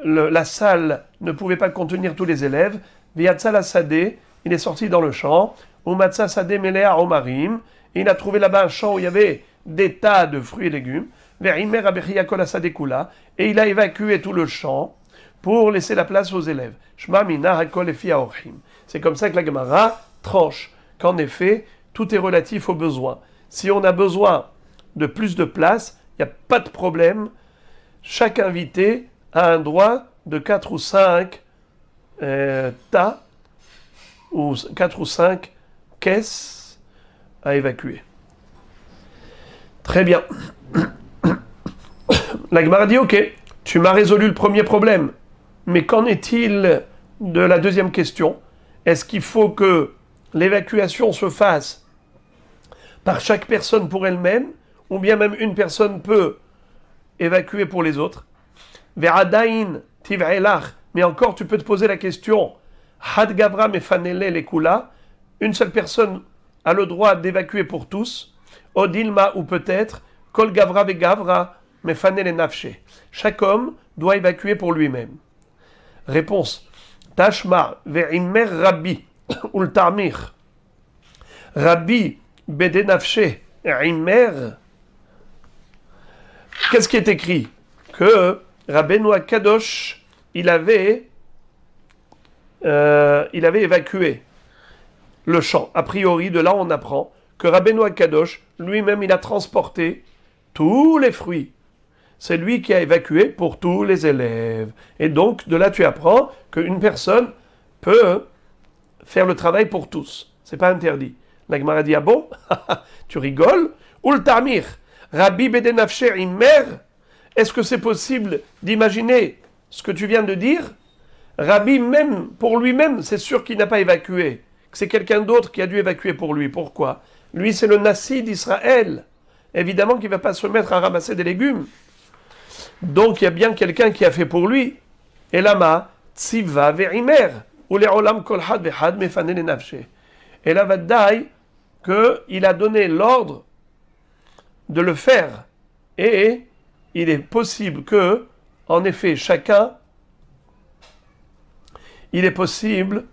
la salle ne pouvait pas contenir tous les élèves. Veyatsa la sade, il est sorti dans le champ. Umatsa sade melea omarim, et il a trouvé là-bas un champ où il y avait des tas de fruits et légumes. Ve'imer Rabbi Chia kol sade kula, et il a évacué tout le champ pour laisser la place aux élèves. Shma mina hakol efi haorchim. C'est comme ça que la Gemara tranche qu'en effet, tout est relatif aux besoins. Si on a besoin de plus de place, il n'y a pas de problème. Chaque invité a un droit de 4 ou 5 tas, ou 4 ou 5 caisses à évacuer. Très bien. La Gemara dit, ok, tu m'as résolu le premier problème, mais qu'en est-il de la deuxième question? Est-ce qu'il faut que l'évacuation se fasse par chaque personne pour elle-même, ou bien même une personne peut évacuer pour les autres? Ve'adain tiv'elach, mais encore tu peux te poser la question, had gavra mefanele lekula, une seule personne a le droit d'évacuer pour tous, odilma, ou peut-être kol gavra ve'gavra mefanele nafshe, chaque homme doit évacuer pour lui-même. Réponse, tashma ve'imer rabbi ul ta'mir rabbi bede nafshe imer. Qu'est-ce qui est écrit? Que Rabbeinu Akadosh, il avait évacué le champ. A priori, de là, on apprend que Rabbeinu Akadosh, lui-même, il a transporté tous les fruits. C'est lui qui a évacué pour tous les élèves. Et donc, de là, tu apprends qu'une personne peut faire le travail pour tous. C'est pas interdit. La Gemara dit, ah bon? Tu rigoles? Ou le Tarmir? Rabbi Bedenafsher Imer? Est-ce que c'est possible d'imaginer ce que tu viens de dire? Rabbi, même pour lui-même, c'est sûr qu'il n'a pas évacué. Que c'est quelqu'un d'autre qui a dû évacuer pour lui. Pourquoi? Lui, c'est le Nassi d'Israël. Évidemment qu'il ne va pas se mettre à ramasser des légumes. Donc, il y a bien quelqu'un qui a fait pour lui. Et lama, tziva ve'imer. Ou les olam kol had ve'had mefane le nafshe. Et là, vaddaï, qu'il a donné l'ordre de le faire. Et il est possible que, en effet, il est possible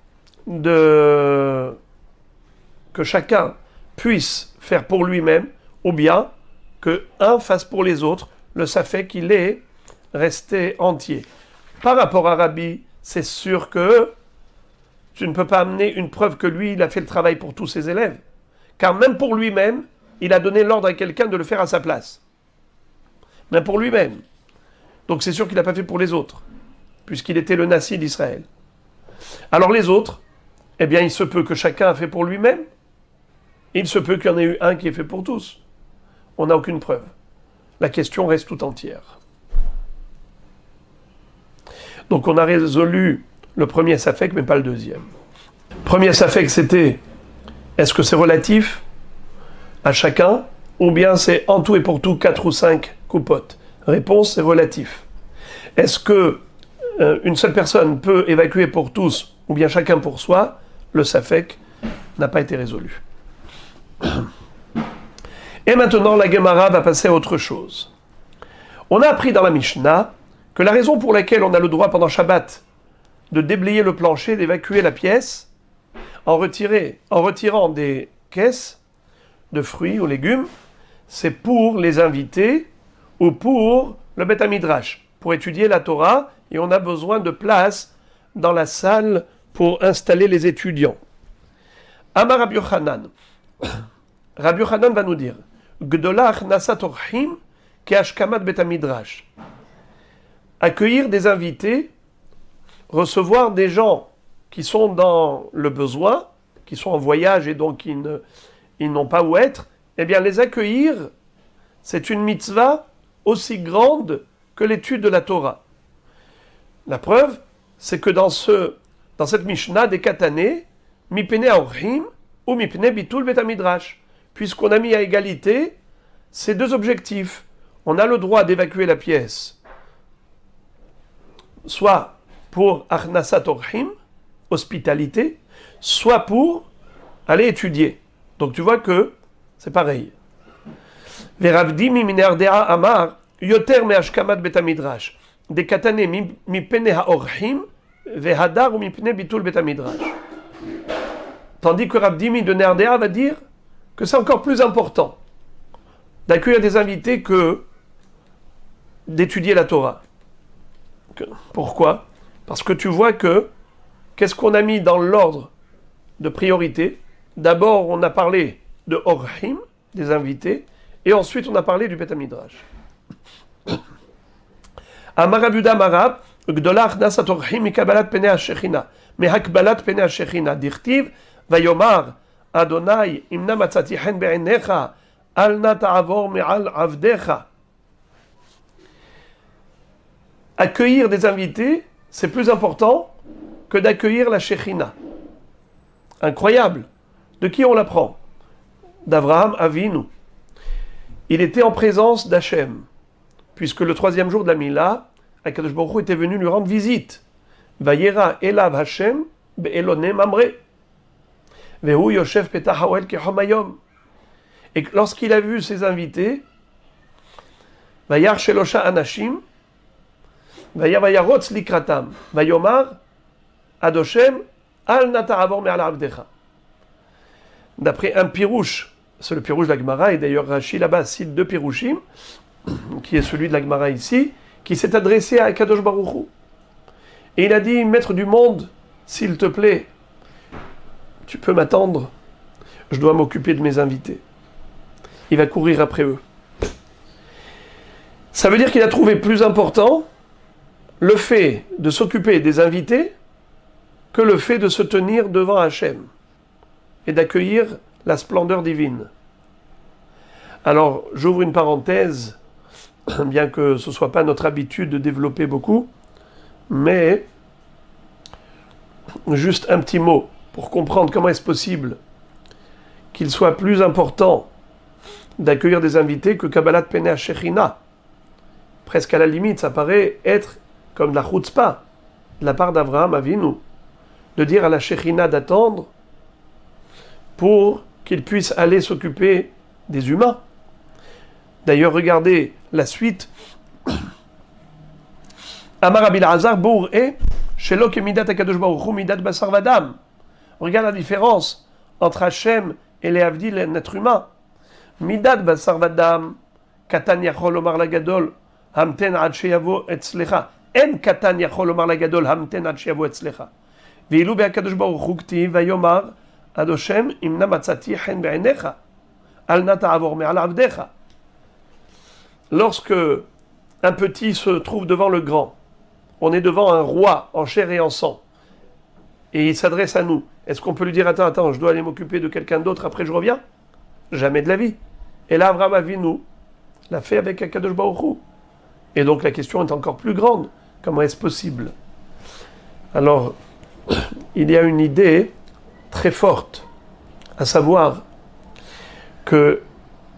que chacun puisse faire pour lui-même, ou bien que un fasse pour les autres, ça fait qu'il est resté entier. Par rapport à Rabbi, c'est sûr que tu ne peux pas amener une preuve que lui, il a fait le travail pour tous ses élèves. Car même pour lui-même, il a donné l'ordre à quelqu'un de le faire à sa place. Même pour lui-même. Donc c'est sûr qu'il n'a pas fait pour les autres, puisqu'il était le Nassi d'Israël. Alors les autres, eh bien il se peut que chacun a fait pour lui-même. Il se peut qu'il y en ait eu un qui ait fait pour tous. On n'a aucune preuve. La question reste tout entière. Donc on a résolu le premier safek, mais pas le deuxième. Premier safek, c'était, est-ce que c'est relatif à chacun, ou bien c'est en tout et pour tout 4 ou 5 coupotes? Réponse, c'est relatif. Est-ce que une seule personne peut évacuer pour tous, ou bien chacun pour soi? Le safek n'a pas été résolu. Et maintenant, la Gemara va passer à autre chose. On a appris dans la Mishnah que la raison pour laquelle on a le droit pendant Shabbat de déblayer le plancher, d'évacuer la pièce, en retirant des caisses de fruits ou légumes, c'est pour les invités ou pour le Beth Midrash, pour étudier la Torah, et on a besoin de place dans la salle pour installer les étudiants. Amar Rabbi Yochanan. Rabbi Yochanan va nous dire Gdolach nasat orchim ke'ashkamat Beth Midrash. Accueillir des invités, recevoir des gens qui sont dans le besoin, qui sont en voyage et donc ils n'ont pas où être, eh bien les accueillir, c'est une mitzvah aussi grande que l'étude de la Torah. La preuve, c'est que dans cette Mishnah des Katané, mipene aorchim ou mipene bitul Bet Midrash, puisqu'on a mis à égalité ces deux objectifs. On a le droit d'évacuer la pièce, soit pour Achnasat Orchim, hospitalité, soit pour aller étudier. Donc tu vois que c'est pareil. Veravdi mimine ardea amar yoter me'ashkamat Bet Midrash de katane mipene haorchim vehadar ou mipene bitul Bet Midrash. Tandis que Rav Dimi de Nerdea va dire que c'est encore plus important d'accueillir des invités que d'étudier la Torah. Pourquoi? Parce que tu vois que qu'est-ce qu'on a mis dans l'ordre de priorité? D'abord, on a parlé de Orchim, des invités, et ensuite on a parlé du Beth Midrash. Amarabuda Marab, Gdolach nasat Orchim mikabalat pene hashechina, mehakbalat pene hashechina, dirtiv, vayomar, Adonai, imna matzati chen be'enecha, al na ta'avor me'al avdecha. Accueillir des invités, c'est plus important que d'accueillir la Shechina. Incroyable. De qui on l'apprend? D'Avraham Avinu. Il était en présence d'Hachem, puisque le 3e jour de la Mila, Akadosh Baruch Hu était venu lui rendre visite. Vayera elav Hachem be'elone mamre. Vehu yoshev petach haoel kechom hayom. Et lorsqu'il a vu ses invités, Vayar shelosha anashim, Vayarotz likratam, Vayomar Adoshem al nata'avor me'al avdecha. D'après un pirouche, c'est le pirouche de la Gemara, et d'ailleurs Rashi là-bas cite 2 pirouchim, qui est celui de la Gemara ici, qui s'est adressé à Kadosh Baruch Hu. Et il a dit, maître du monde, s'il te plaît, tu peux m'attendre, je dois m'occuper de mes invités. Il va courir après eux. Ça veut dire qu'il a trouvé plus important le fait de s'occuper des invités que le fait de se tenir devant Hachem et d'accueillir la splendeur divine. Alors, j'ouvre une parenthèse, bien que ce ne soit pas notre habitude de développer beaucoup, mais juste un petit mot pour comprendre comment est-ce possible qu'il soit plus important d'accueillir des invités que Kabbalat Penei Shechina. Presque à la limite, ça paraît être comme la chutzpah de la part d'Avraham Avinu, de dire à la Shechina d'attendre pour qu'il puisse aller s'occuper des humains. D'ailleurs, regardez la suite. Amar Rabbi Elazar Bour et Shelo Kemidat Akadosh Baruch Hu Midat Basar Vadam. Regarde la différence entre Hachem et les Avdil, l'être humain. Midat Basar Vadam, Katan Yachol Omar Lagadol, Hamten Ad Sheyavo Etzlecha. En Katan Yachol Omar Lagadol, Hamten Ad Sheyavo Etzlecha. Ve'ilu be'akadosh Baruch Hu Ktiv Vayomar Adoshem Imna Matzati Chen Be'enecha. Al Nata Avor Me'al Avdecha. Lorsque un petit se trouve devant le grand, on est devant un roi en chair et en sang, et il s'adresse à nous. Est-ce qu'on peut lui dire, attends, je dois aller m'occuper de quelqu'un d'autre, après je reviens? Jamais de la vie. Et là, Avraham Avinu l'a fait avec Akadosh Baruch Hu. Et donc la question est encore plus grande. Comment est-ce possible? Alors, il y a une idée très forte, à savoir que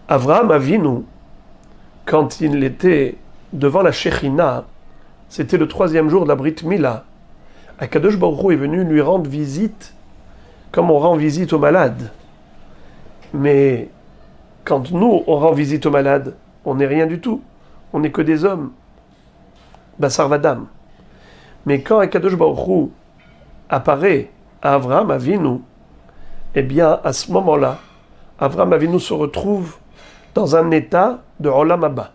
Avraham Avinu, quand il était devant la Shechina, c'était le 3e jour de la Brit Mila. Akadosh Baruch Hu est venu lui rendre visite, comme on rend visite aux malades. Mais quand nous, on rend visite aux malades, on n'est rien du tout. On n'est que des hommes. Basar Vadam. Mais quand Akadosh Baruch Hu apparaît à Avraham Avinu, eh bien, à ce moment-là, Avraham Avinu se retrouve dans un état de Olam Haba.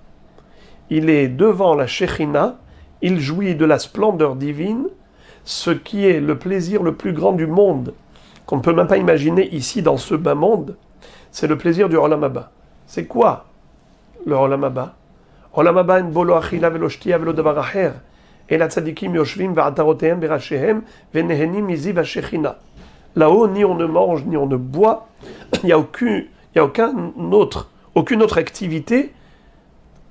Il est devant la Shechina, il jouit de la splendeur divine, ce qui est le plaisir le plus grand du monde, qu'on ne peut même pas imaginer ici dans ce bas monde, c'est le plaisir du Olam Haba. C'est quoi le Olam Haba? Olam Haba en bolo achila velo shtia velo davar acher, et la tzadikim yoshvim va'atarotehem v'rachehem v'nehenim miziv ha'shechina. Là-haut, ni on ne mange, ni on ne boit, il n'y a aucune autre activité.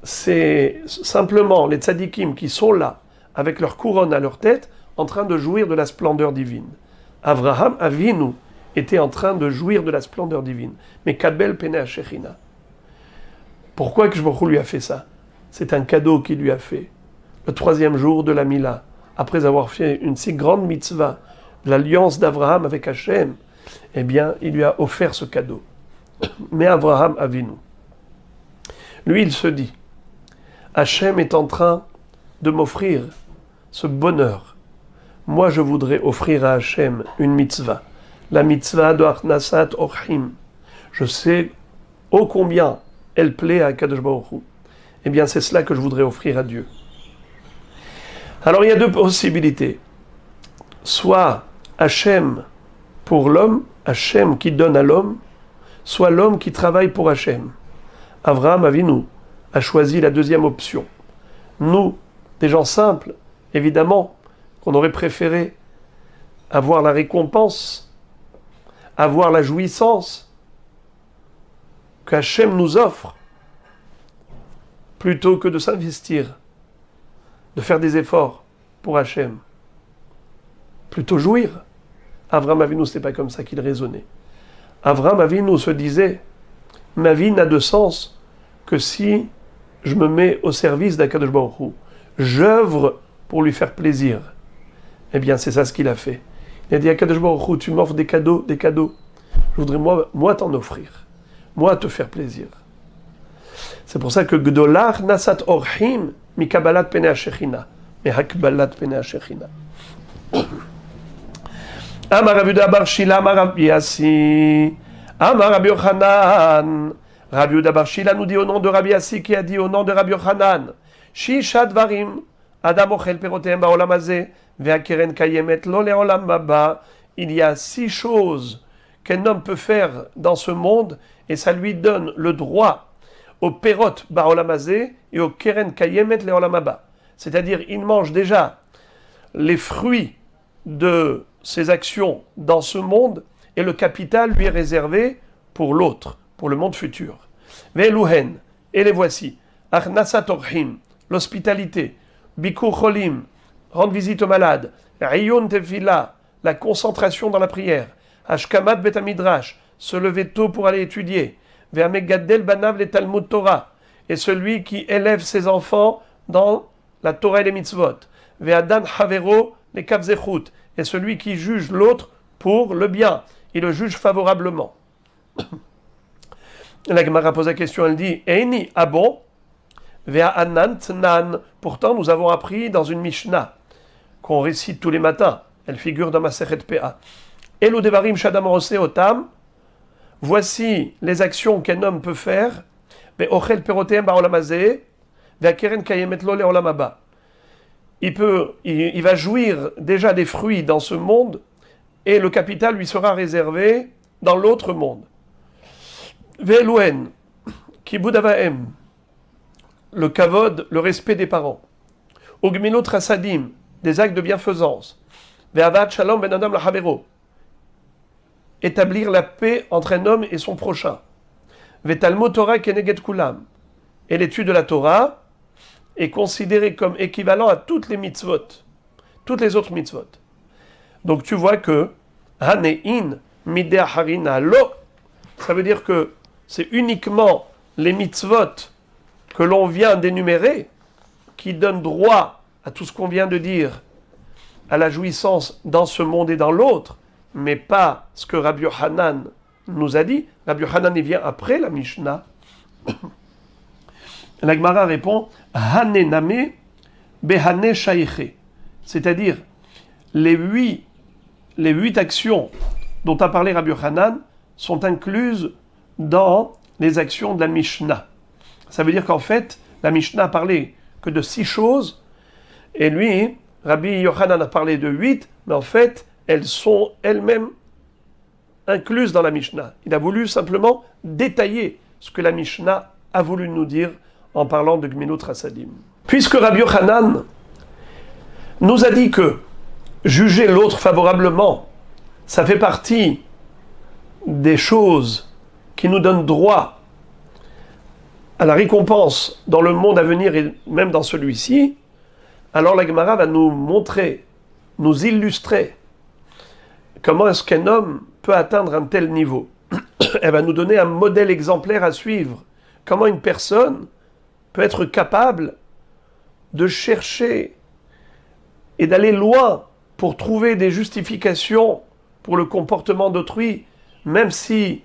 C'est simplement les tzadikim qui sont là, avec leur couronne à leur tête, en train de jouir de la splendeur divine. Avraham Avinu était en train de jouir de la splendeur divine. Mais Kabel Penei Shechina. Pourquoi que Baruch Hu lui a fait ça? C'est un cadeau qu'il lui a fait. Le 3e jour de la Mila, après avoir fait une si grande mitzvah, l'alliance d'Avraham avec Hachem, eh bien, il lui a offert ce cadeau. Mais Avraham Avinu, lui, il se dit, Hachem est en train de m'offrir ce bonheur. Moi, je voudrais offrir à Hachem une mitzvah. La mitzvah de Achnasat Orchim. Je sais ô combien elle plaît à Kadosh Baruch Hu. Eh bien, c'est cela que je voudrais offrir à Dieu. Alors, il y a deux possibilités. Soit Hachem pour l'homme, Hachem qui donne à l'homme, soit l'homme qui travaille pour Hachem. Avraham Avinu a choisi la deuxième option. Nous, des gens simples, évidemment, qu'on aurait préféré avoir la récompense, avoir la jouissance qu'Hachem nous offre, plutôt que de s'investir, de faire des efforts pour Hachem. Plutôt jouir. Avraham Avinu, ce n'est pas comme ça qu'il raisonnait. Avraham Avinu se disait, ma vie n'a de sens que si je me mets au service d'Akadosh Baruch Hu. J'œuvre pour lui faire plaisir. Eh bien, c'est ça ce qu'il a fait. Il a dit à Akadosh Baruch Hu, tu m'offres des cadeaux. Je voudrais moi t'en offrir. Moi te faire plaisir. C'est pour ça que Gdolach Nasat Orchim mi Kabbalat Penei Hashechina. Mi Hakbalat Penei Hashechina. Amar Rabbi Yehuda bar Shila, Amar Rabbi Yassi, Amar Rabbi Yochanan. Rabbi Yehuda bar Shila nous dit au nom de Rabbi Yassi qui a dit au nom de Rabbi Yochanan, Shisha Dvarim, Adam ochel perotehem ba'olam hazeh, ve'akeren kayemet lo le'olam haba. Il y a 6 choses qu'un homme peut faire dans ce monde, et ça lui donne le droit au perot ba'olamazé et au keren kayemet le'olamaba. C'est-à-dire, il mange déjà les fruits de ses actions dans ce monde, et le capital lui est réservé pour l'autre, pour le monde futur. Ve'eluhen, et les voici. Achnasat orhim, l'hospitalité. Bikur cholim, rendre visite aux malades. Ayun tefila, la concentration dans la prière. Ashkamat bet midrash, se lever tôt pour aller étudier. Ve'amegaddel banav le Talmud Torah, et celui qui élève ses enfants dans la Torah et les mitzvot. Ve'adan havero le kavzechut, et celui qui juge l'autre pour le bien, il le juge favorablement. La Gemara pose la question, elle dit Eini, ah bon? Ve'anant nan, pourtant nous avons appris dans une Mishnah qu'on récite tous les matins, elle figure dans Masechet Peah. Elu devarim shadam oseh otam, voici les actions qu'un homme peut faire. Ve'ochel perotehem ba'olam hazeh, ve'akeren kayemet lo le'olam haba. Il va jouir déjà des fruits dans ce monde, et le capital lui sera réservé dans l'autre monde. Ve'eluen, kibud avahem, le kavod, le respect des parents. Ugminut rasadim, des actes de bienfaisance. Ve'avat shalom ben adam lahavero, établir la paix entre un homme et son prochain. Ve'talmud Torah keneged kulam, et l'étude de la Torah est considéré comme équivalent à toutes les mitzvot, toutes les autres mitzvot. Donc tu vois que Hanein mideh harina lo, ça veut dire que c'est uniquement les mitzvot que l'on vient d'énumérer qui donnent droit à tout ce qu'on vient de dire, à la jouissance dans ce monde et dans l'autre, mais pas ce que Rabbi Yochanan nous a dit. Rabbi Yochanan il vient après la Mishnah. La Gemara répond Hane name behane shaïche, c'est-à-dire les huit actions dont a parlé Rabbi Yochanan sont incluses dans les actions de la Mishnah. Ça veut dire qu'en fait, la Mishnah a parlé que de 6 choses, et lui, Rabbi Yochanan a parlé de 8, mais en fait, elles sont elles-mêmes incluses dans la Mishnah. Il a voulu simplement détailler ce que la Mishnah a voulu nous dire en parlant de Gminut Rasadim. Puisque Rabbi Yochanan nous a dit que juger l'autre favorablement, ça fait partie des choses qui nous donnent droit à la récompense dans le monde à venir et même dans celui-ci, alors la Gemara va nous montrer, nous illustrer comment est-ce qu'un homme peut atteindre un tel niveau. Elle va nous donner un modèle exemplaire à suivre. Comment une personne peut être capable de chercher et d'aller loin pour trouver des justifications pour le comportement d'autrui, même si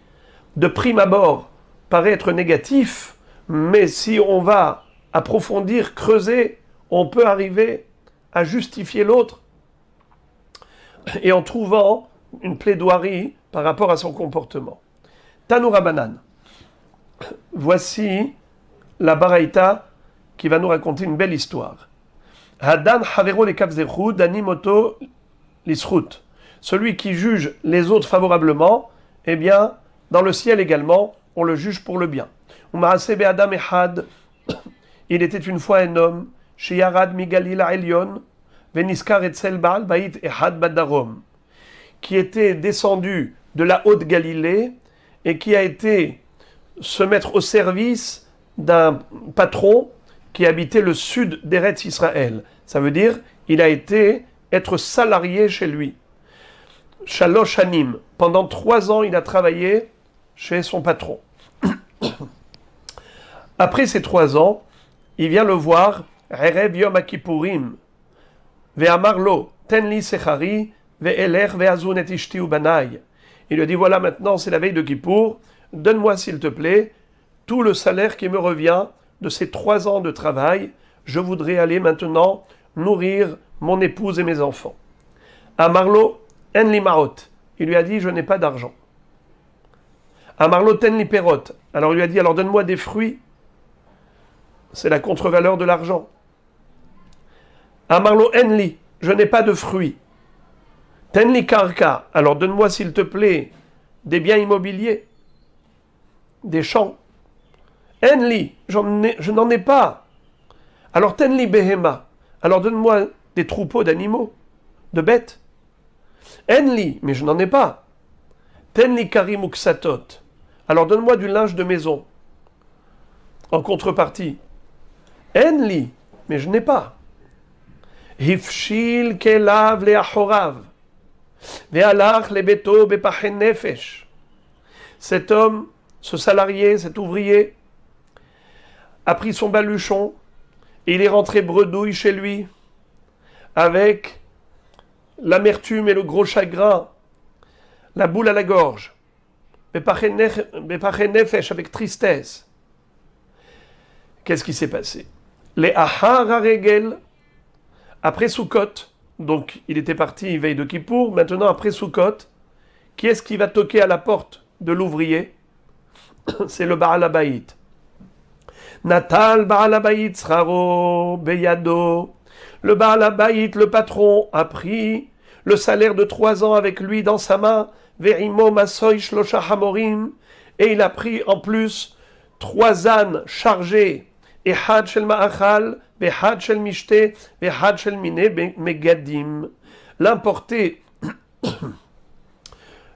de prime abord paraît être négatif, mais si on va approfondir, creuser, on peut arriver à justifier l'autre et en trouvant une plaidoirie par rapport à son comportement. Tanoura Banan. Voici la Baraïta qui va nous raconter une belle histoire. Hadan Havero le Kavzechut Danimoto Lisrut. Celui qui juge les autres favorablement, eh bien, dans le ciel également, on le juge pour le bien. Umaase Be'adam Ehad, il était une fois un homme, Sheyarad Migalil Elyon, Veniskar Etzel Baal Bait Ehad Badarom, qui était descendu de la Haute-Galilée et qui a été se mettre au service d'un patron qui habitait le sud d'Eretz Israël. Ça veut dire, il a été être salarié chez lui. Shalosh Hanim. Pendant 3 ans, il a travaillé chez son patron. Après ces 3 ans, il vient le voir, Erev Yom HaKippurim, Ve'amarlo, Tenli Sechari, Ve'eler Ve'azun et Ishti Ubanai. Il lui dit, voilà, maintenant, c'est la veille de Kippour, donne-moi, s'il te plaît, tout le salaire qui me revient de ces 3 ans de travail. Je voudrais aller maintenant nourrir mon épouse et mes enfants. Amarlo, En Limaot. Il lui a dit, je n'ai pas d'argent. Amarlo, Ten Liperot. Alors il lui a dit, alors donne-moi des fruits. C'est la contre-valeur de l'argent. Amarlo, Enli. Je n'ai pas de fruits. Tenli Karka. Alors donne-moi, s'il te plaît, des biens immobiliers, des champs. Enli, je n'en ai pas. Alors tenli behema, alors donne-moi des troupeaux d'animaux, de bêtes. Enli, mais je n'en ai pas. Tenli karim uksatot, alors donne-moi du linge de maison. En contrepartie. Enli, mais je n'ai pas. Hifshil kelav leachorav, ve'alach lebeto bepachen nefesh. Cet homme, ce salarié, cet ouvrier, a pris son baluchon et il est rentré bredouille chez lui avec l'amertume et le gros chagrin, la boule à la gorge, bepachen nefesh, avec tristesse. Qu'est-ce qui s'est passé? Les ahar regel, après Sukkot, donc il était parti veille de Kippour, maintenant après Sukkot, qui est-ce qui va toquer à la porte de l'ouvrier? C'est le Baal Habayit. Natal Baal Habayit Sraro Beyado. Le Baal Habayit, le patron, a pris le salaire de 3 ans avec lui dans sa main, Verimo Masoy Shlosha Hamorim, et il a pris en plus 3 ânes chargés, Ehad Shel Ma'achal, Behad Shel Mishte, Behad Shel Mine Megadim. L'importé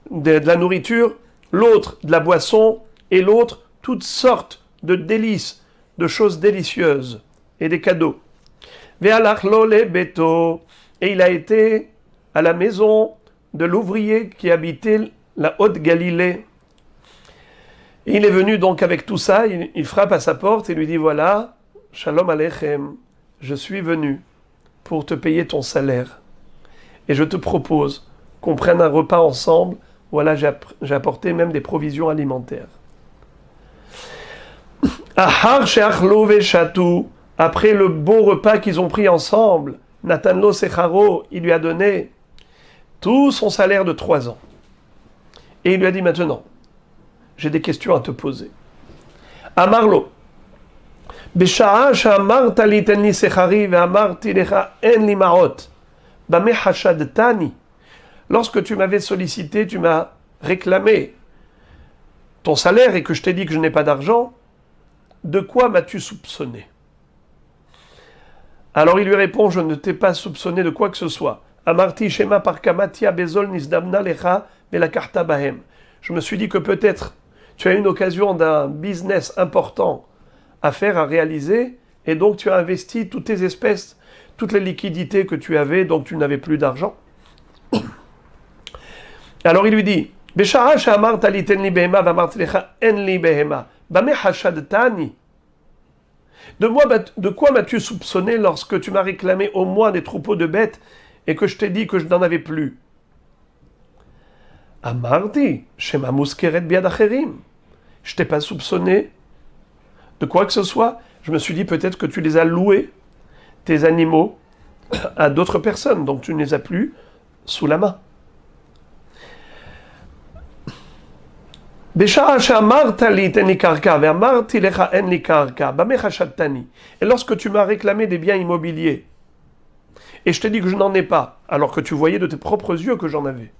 de la nourriture, l'autre de la boisson, et l'autre toutes sortes de délices, de choses délicieuses et des cadeaux. Ve'alach lo le beto, et il a été à la maison de l'ouvrier qui habitait la Haute Galilée. Et il est venu donc avec tout ça, il frappe à sa porte et lui dit, voilà, Shalom Aleichem, je suis venu pour te payer ton salaire. Et je te propose qu'on prenne un repas ensemble. Voilà, j'ai apporté même des provisions alimentaires. Ahar she'achlo ve'shatu, après le beau repas qu'ils ont pris ensemble, Natanlo Secharo, il lui a donné tout son salaire de 3 ans. Et il lui a dit maintenant, j'ai des questions à te poser. Amarlo, Besha'a sha'amarta li ten li sechari ve'amarti lecha en li ma'ot, bame hashadtani. Lorsque tu m'avais sollicité, tu m'as réclamé ton salaire et que je t'ai dit que je n'ai pas d'argent, de quoi m'as-tu soupçonné? Alors il lui répond, je ne t'ai pas soupçonné de quoi que ce soit. Amarti shema par kamatia bezol nisdamna lecha velakarta bahem. Je me suis dit que peut-être tu as une occasion d'un business important à faire, à réaliser, et donc tu as investi toutes tes espèces, toutes les liquidités que tu avais, donc tu n'avais plus d'argent. Alors il lui dit, Besha'a sha'amarta li ten li behema v'amarti lecha en li behema, bame hashadtani. De quoi m'as-tu soupçonné lorsque tu m'as réclamé au moins des troupeaux de bêtes et que je t'ai dit que je n'en avais plus? Amarti, shema muskeret biad acherim. Je t'ai pas soupçonné de quoi que ce soit. Je me suis dit peut-être que tu les as loués, tes animaux, à d'autres personnes, donc tu ne les as plus sous la main. Et lorsque tu m'as réclamé des biens immobiliers, et je t'ai dit que je n'en ai pas, alors que tu voyais de tes propres yeux que j'en avais,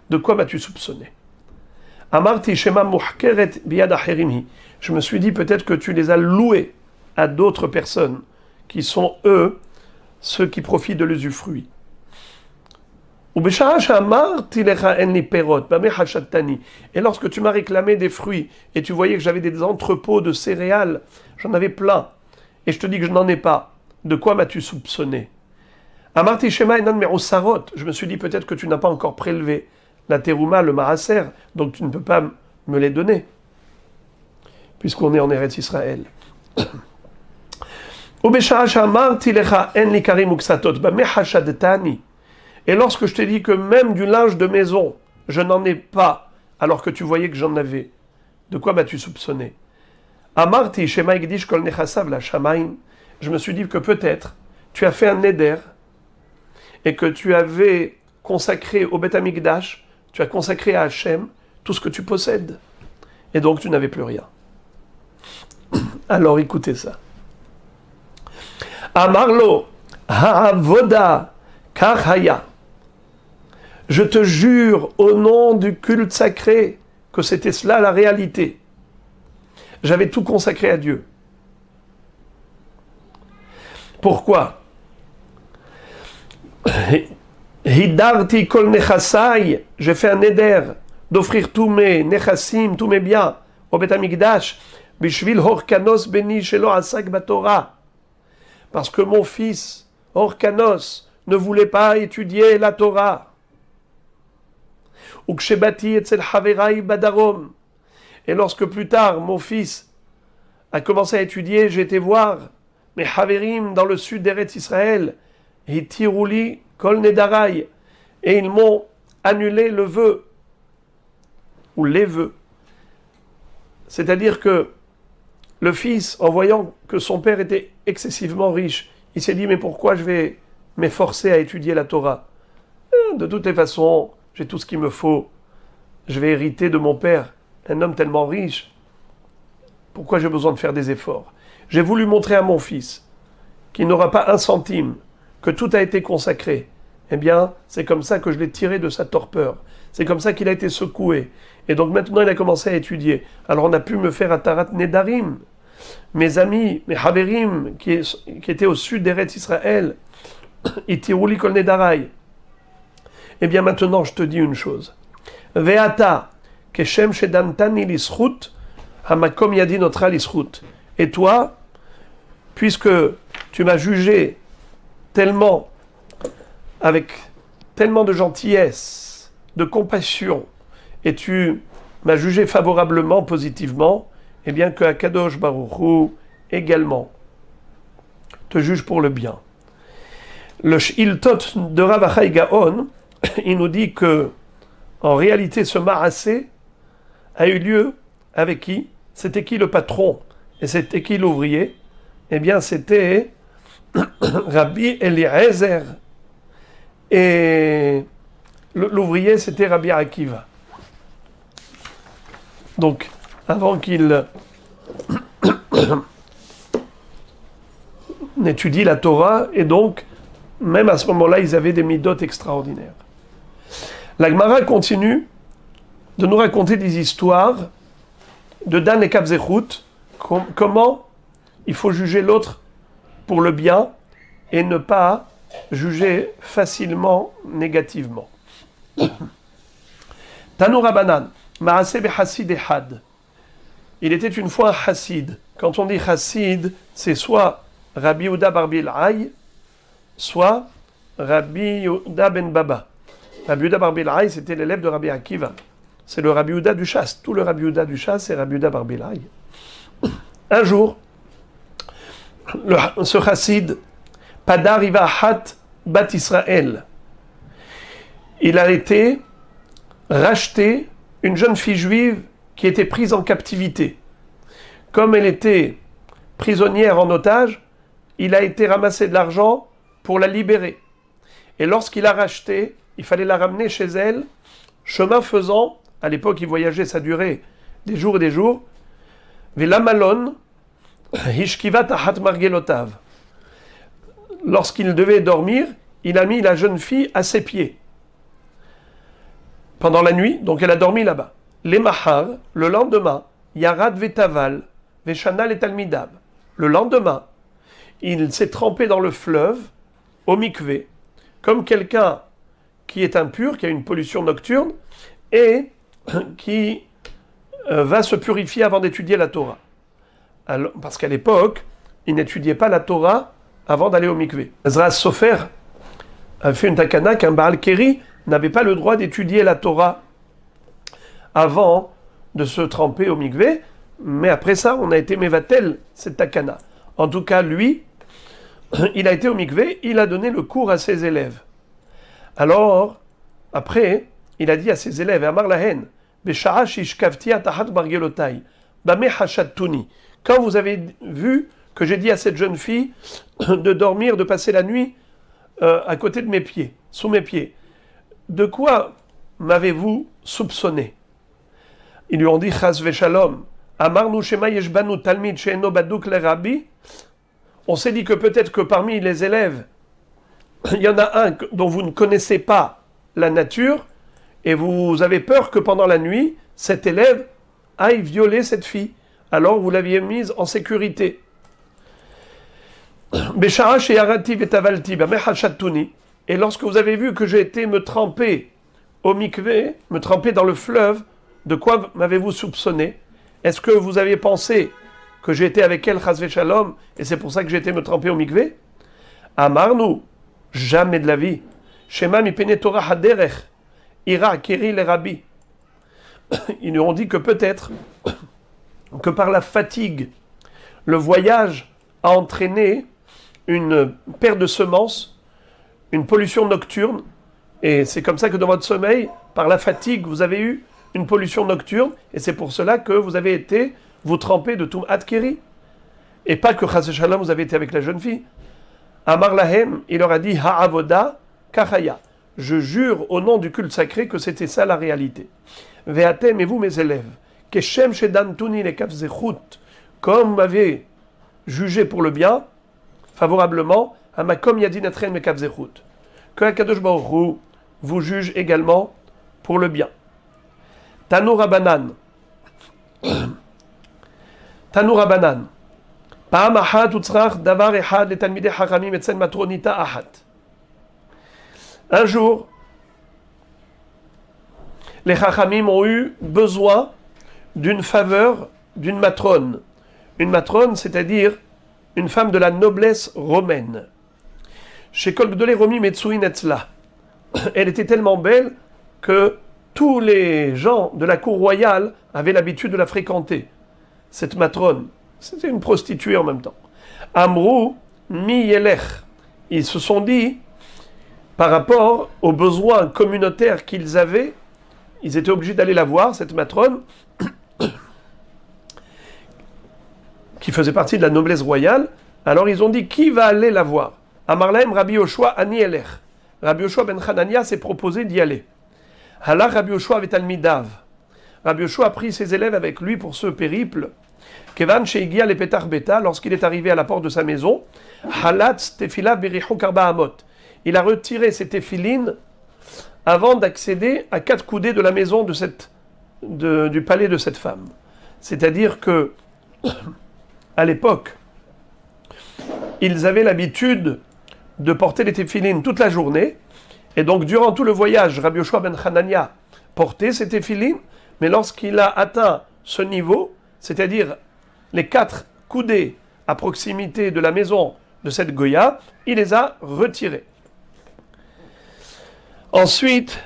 de quoi m'as-tu soupçonné? Je me suis dit peut-être que tu les as loués à d'autres personnes, qui sont eux, ceux qui profitent de l'usufruit. Et lorsque tu m'as réclamé des fruits et tu voyais que j'avais des entrepôts de céréales, j'en avais plein, et je te dis que je n'en ai pas, de quoi m'as-tu soupçonné? Je me suis dit peut-être que tu n'as pas encore prélevé la terouma, le maaser, donc tu ne peux pas me les donner, puisqu'on est en Eretz Israël. Et lorsque je t'ai dit que même du linge de maison, je n'en ai pas, alors que tu voyais que j'en avais, de quoi m'as-tu soupçonné? Amarti shema igdish kol nechasav la shamaim. Je me suis dit que peut-être tu as fait un neder et que tu avais consacré au Beth Amikdash, tu as consacré à Hachem tout ce que tu possèdes. Et donc tu n'avais plus rien. Alors écoutez ça. Amarlo ha'avoda kach haya. Je te jure au nom du culte sacré que c'était cela la réalité. J'avais tout consacré à Dieu. Pourquoi? Hidarti kol nechasai, j'ai fait un éder d'offrir tous mes nechassim, tous mes biens au Bet Amikdash, bishvil horkanos beni shelo asak batora. Parce que mon fils, Horkanos, ne voulait pas étudier la Torah. Ukshebati etzel haverai badarom. Et lorsque plus tard, mon fils a commencé à étudier, j'ai été voir mes haverim dans le sud d'Eretz Israël, hitiruli kol nedarai, et ils m'ont annulé le vœu, ou les vœux. C'est-à-dire que le fils, en voyant que son père était excessivement riche, il s'est dit, mais pourquoi je vais m'efforcer à étudier la Torah? De toutes les façons, j'ai tout ce qu'il me faut. Je vais hériter de mon père, un homme tellement riche. Pourquoi j'ai besoin de faire des efforts? J'ai voulu montrer à mon fils qu'il n'aura pas un centime, que tout a été consacré. Eh bien, c'est comme ça que je l'ai tiré de sa torpeur. C'est comme ça qu'il a été secoué. Et donc maintenant, il a commencé à étudier. Alors on a pu me faire Atarat Nedarim. Mes amis, mes Haverim, qui étaient au sud d'Eretz Israël, Itirouli Kol Nedarai. Eh bien maintenant, je te dis une chose. Veata, Keshem Shedantani Lischut, Hamakom Yadi Notra Lischut. Et toi, puisque tu m'as jugé tellement, avec tellement de gentillesse, de compassion, et tu m'as jugé favorablement, positivement, eh bien que Akadosh Baruch Hu également te juge pour le bien. Le Shiltot de Rav Achai Gaon, il nous dit que en réalité ce marassé a eu lieu avec qui? C'était qui le patron? Et c'était qui l'ouvrier? Eh bien c'était Rabbi Eliezer. Et l'ouvrier c'était Rabbi Akiva. Donc, avant qu'il n'étudie la Torah, et donc, même à ce moment-là, ils avaient des midotes extraordinaires. La Gemara continue de nous raconter des histoires de Dan et Kabzechut, comment il faut juger l'autre pour le bien et ne pas juger facilement négativement. Tanoura Banan. Il était une fois un chassid. Quand on dit chassid, c'est soit Rabbi Yehuda bar Bilhaï, soit Rabbi Yehuda ben Baba. Rabbi Yehuda bar Bilhaï, c'était l'élève de Rabbi Akiva. C'est le Rabbi Yehuda du Chasse. Tout le Rabbi Yehuda du Chasse, c'est Rabbi Yehuda bar Bilhaï. Un jour, ce chassid, Padar Iva Hat Bat Israël, il a été racheté une jeune fille juive qui était prise en captivité. Comme elle était prisonnière en otage, il a été ramassé de l'argent pour la libérer. Et lorsqu'il a racheté, il fallait la ramener chez elle. Chemin faisant, à l'époque il voyageait, ça durait des jours et des jours. Velamalon, hishkivat ahat margelotav. Lorsqu'il devait dormir, il a mis la jeune fille à ses pieds. Pendant la nuit, donc elle a dormi là-bas. Les mahar, le lendemain, Yarad vetaval, veshanal et talmidab. Le lendemain, il s'est trempé dans le fleuve, au mikvé, comme quelqu'un qui est impur, qui a une pollution nocturne, et qui va se purifier avant d'étudier la Torah. Alors, parce qu'à l'époque, il n'étudiait pas la Torah avant d'aller au mikvé. Ezra Sofer a fait une takana qu'un Baal Keri n'avait pas le droit d'étudier la Torah avant de se tremper au mikvé, mais après ça, on a été mevatel, cette takana. En tout cas, lui, il a été au mikvé, il a donné le cours à ses élèves. Alors, après, il a dit à ses élèves, Amar lahen, Besha'a shishkavti atahat bargelotai, bame hashattuni. Quand vous avez vu que j'ai dit à cette jeune fille de dormir, de passer la nuit à côté de mes pieds, sous mes pieds, de quoi m'avez-vous soupçonné? Ils lui ont dit, Chas veshalom, Amarnu shema yeshbanu talmid she'eno baduk le rabbi. On s'est dit que peut-être que parmi les élèves, il y en a un dont vous ne connaissez pas la nature et vous avez peur que pendant la nuit, cet élève aille violer cette fille. Alors vous l'aviez mise en sécurité. Et lorsque vous avez vu que j'ai été me tremper au mikvé, me tremper dans le fleuve, de quoi m'avez-vous soupçonné? Est-ce que vous aviez pensé que j'ai été avec elle, chas v'shalom, et c'est pour ça que j'ai été me tremper au mikvé? Amarnu, jamais de la vie. Shema mipene Torah haderech, ira akiri les rabbis. Ils nous ont dit que peut-être que par la fatigue, le voyage a entraîné une perte de semences, une pollution nocturne, et c'est comme ça que dans votre sommeil, par la fatigue, vous avez eu une pollution nocturne, et c'est pour cela que vous avez été vous tremper de Tum'at Keri. Et pas que chas v'shalom, vous avez été avec la jeune fille. Amar Lahem, il leur a dit Ha'avoda Kachaya. Je jure au nom du culte sacré que c'était ça la réalité. Ve'atem, et vous mes élèves, Keshem Shedantuni le Kafzechut, comme vous m'avez jugé pour le bien, favorablement, Amakom Yadinatren me Kafzechut, que Akadosh Baruch Hu vous juge également pour le bien. Tanu Rabanan. Tanu Rabanan. Pa'am ahad utzrach davar ehad le talmidei chachamim etzel matronita ahad. Un jour, les chachamim ont eu besoin d'une faveur d'une matrone. Une matrone, c'est-à-dire une femme de la noblesse romaine. Chez Kol Gdolei Romi Metsuin Etzla. Elle était tellement belle que tous les gens de la cour royale avaient l'habitude de la fréquenter. Cette matrone, c'était une prostituée en même temps. Amrou mi yelech. Ils se sont dit, par rapport aux besoins communautaires qu'ils avaient, ils étaient obligés d'aller la voir, cette matrone, qui faisait partie de la noblesse royale. Alors ils ont dit, qui va aller la voir? Amarlaim Rabbi Yoshua Ani Elech. Rabbi Yoshua ben Hanania s'est proposé d'y aller. Halach Rabbi Yoshua avec Talmidav. Rabbi Yoshua a pris ses élèves avec lui pour ce périple. Kevan Sheigia le Petar Beta, lorsqu'il est arrivé à la porte de sa maison, Halatz Tefila Berichou Karba Amot. Il a retiré ses téphilines avant d'accéder à 4 coudées de la maison du palais de cette femme. C'est-à-dire que, à l'époque, ils avaient l'habitude de porter les téphilines toute la journée, et donc durant tout le voyage, Rabbi Yoshua ben Hanania portait ses téphilines, mais lorsqu'il a atteint ce niveau, c'est-à-dire les 4 coudées à proximité de la maison de cette Goya, il les a retirés. Ensuite,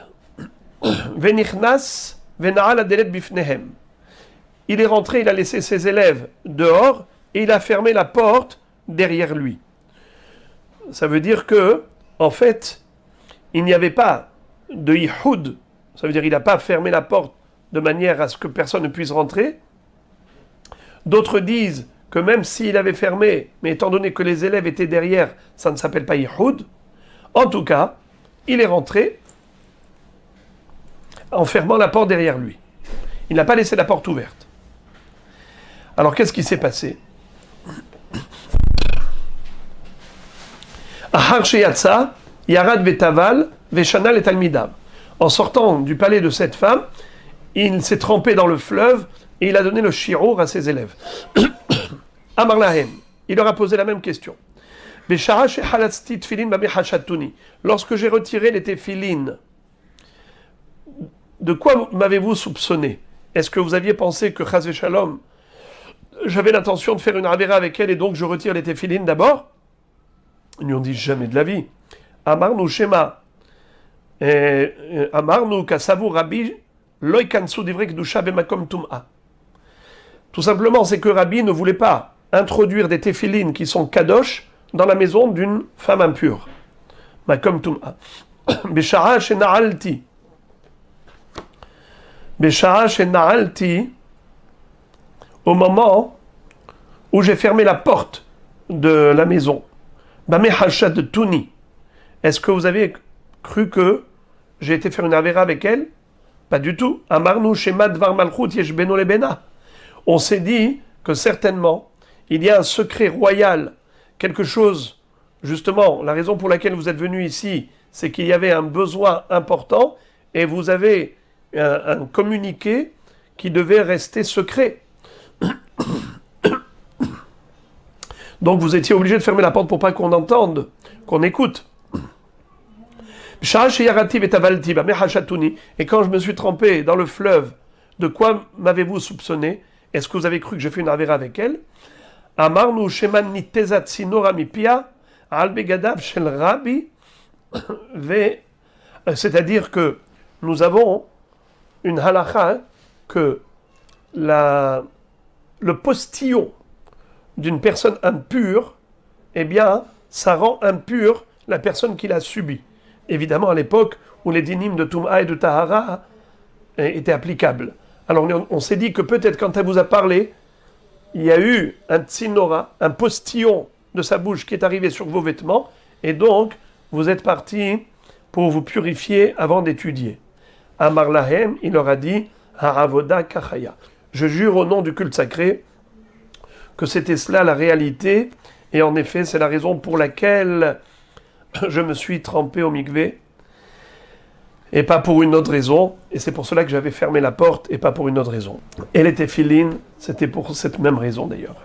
Venichnas Vena'al Adelet Bifnehem. Il est rentré, il a laissé ses élèves dehors et il a fermé la porte derrière lui. Ça veut dire que, en fait, il n'y avait pas de yihoud. Ça veut dire qu'il n'a pas fermé la porte de manière à ce que personne ne puisse rentrer. D'autres disent que même s'il avait fermé, mais étant donné que les élèves étaient derrière, ça ne s'appelle pas yihoud. En tout cas, il est rentré en fermant la porte derrière lui. Il n'a pas laissé la porte ouverte. Alors qu'est-ce qui s'est passé? Ahar sheyatsa, yarad vetaval, veshanal et talmidav. En sortant du palais de cette femme, il s'est trempé dans le fleuve et il a donné le shirour à ses élèves. Amar lahem, il leur a posé la même question. Lorsque j'ai retiré les téphilines, de quoi m'avez-vous soupçonné? Est-ce que vous aviez pensé que chas v'shalom, j'avais l'intention de faire une avéra avec elle et donc je retire les téphilines d'abord? Ils lui ont dit jamais de la vie. Amarnu Shema. Amarnu Kasavu Rabbi Loikansu Divrek Dusha Bemakom Tum'a. Tout simplement, c'est que Rabbi ne voulait pas introduire des téphilines qui sont kadosh dans la maison d'une femme impure. Makom Tum'a. Beshara Shena'alti. Beshara Shena'alti. Au moment où j'ai fermé la porte de la maison. Bameh Hashad Tuni. Est-ce que vous avez cru que j'ai été faire une avéra avec elle? Pas du tout. Amarnu Shema Dvar Malchut Yesh Beno Lebena. On s'est dit que certainement, il y a un secret royal, quelque chose justement, la raison pour laquelle vous êtes venu ici, c'est qu'il y avait un besoin important et vous avez un communiqué qui devait rester secret. Donc vous étiez obligé de fermer la porte pour pas qu'on entende, qu'on écoute. Et quand je me suis trempé dans le fleuve, de quoi m'avez-vous soupçonné? Est-ce que vous avez cru que j'ai fait une avéra avec elle? Amarnu sheman nitezat sinora mipia al begadav shel rabbi. C'est-à-dire que nous avons une halakha que le postillon d'une personne impure, eh bien, ça rend impure la personne qui l'a subi. Évidemment, à l'époque où les dynimes de Toum'a et de Tahara étaient applicables. Alors, on s'est dit que peut-être quand elle vous a parlé, il y a eu un tsinora, un postillon de sa bouche qui est arrivé sur vos vêtements, et donc, vous êtes partis pour vous purifier avant d'étudier. Amar Lahem, il leur a dit, Ha'avoda kachaya. Je jure au nom du culte sacré que c'était cela la réalité, et en effet, c'est la raison pour laquelle je me suis trempé au mikvé, et pas pour une autre raison, et c'est pour cela que j'avais fermé la porte, et pas pour une autre raison. Et les téphilines, c'était pour cette même raison d'ailleurs.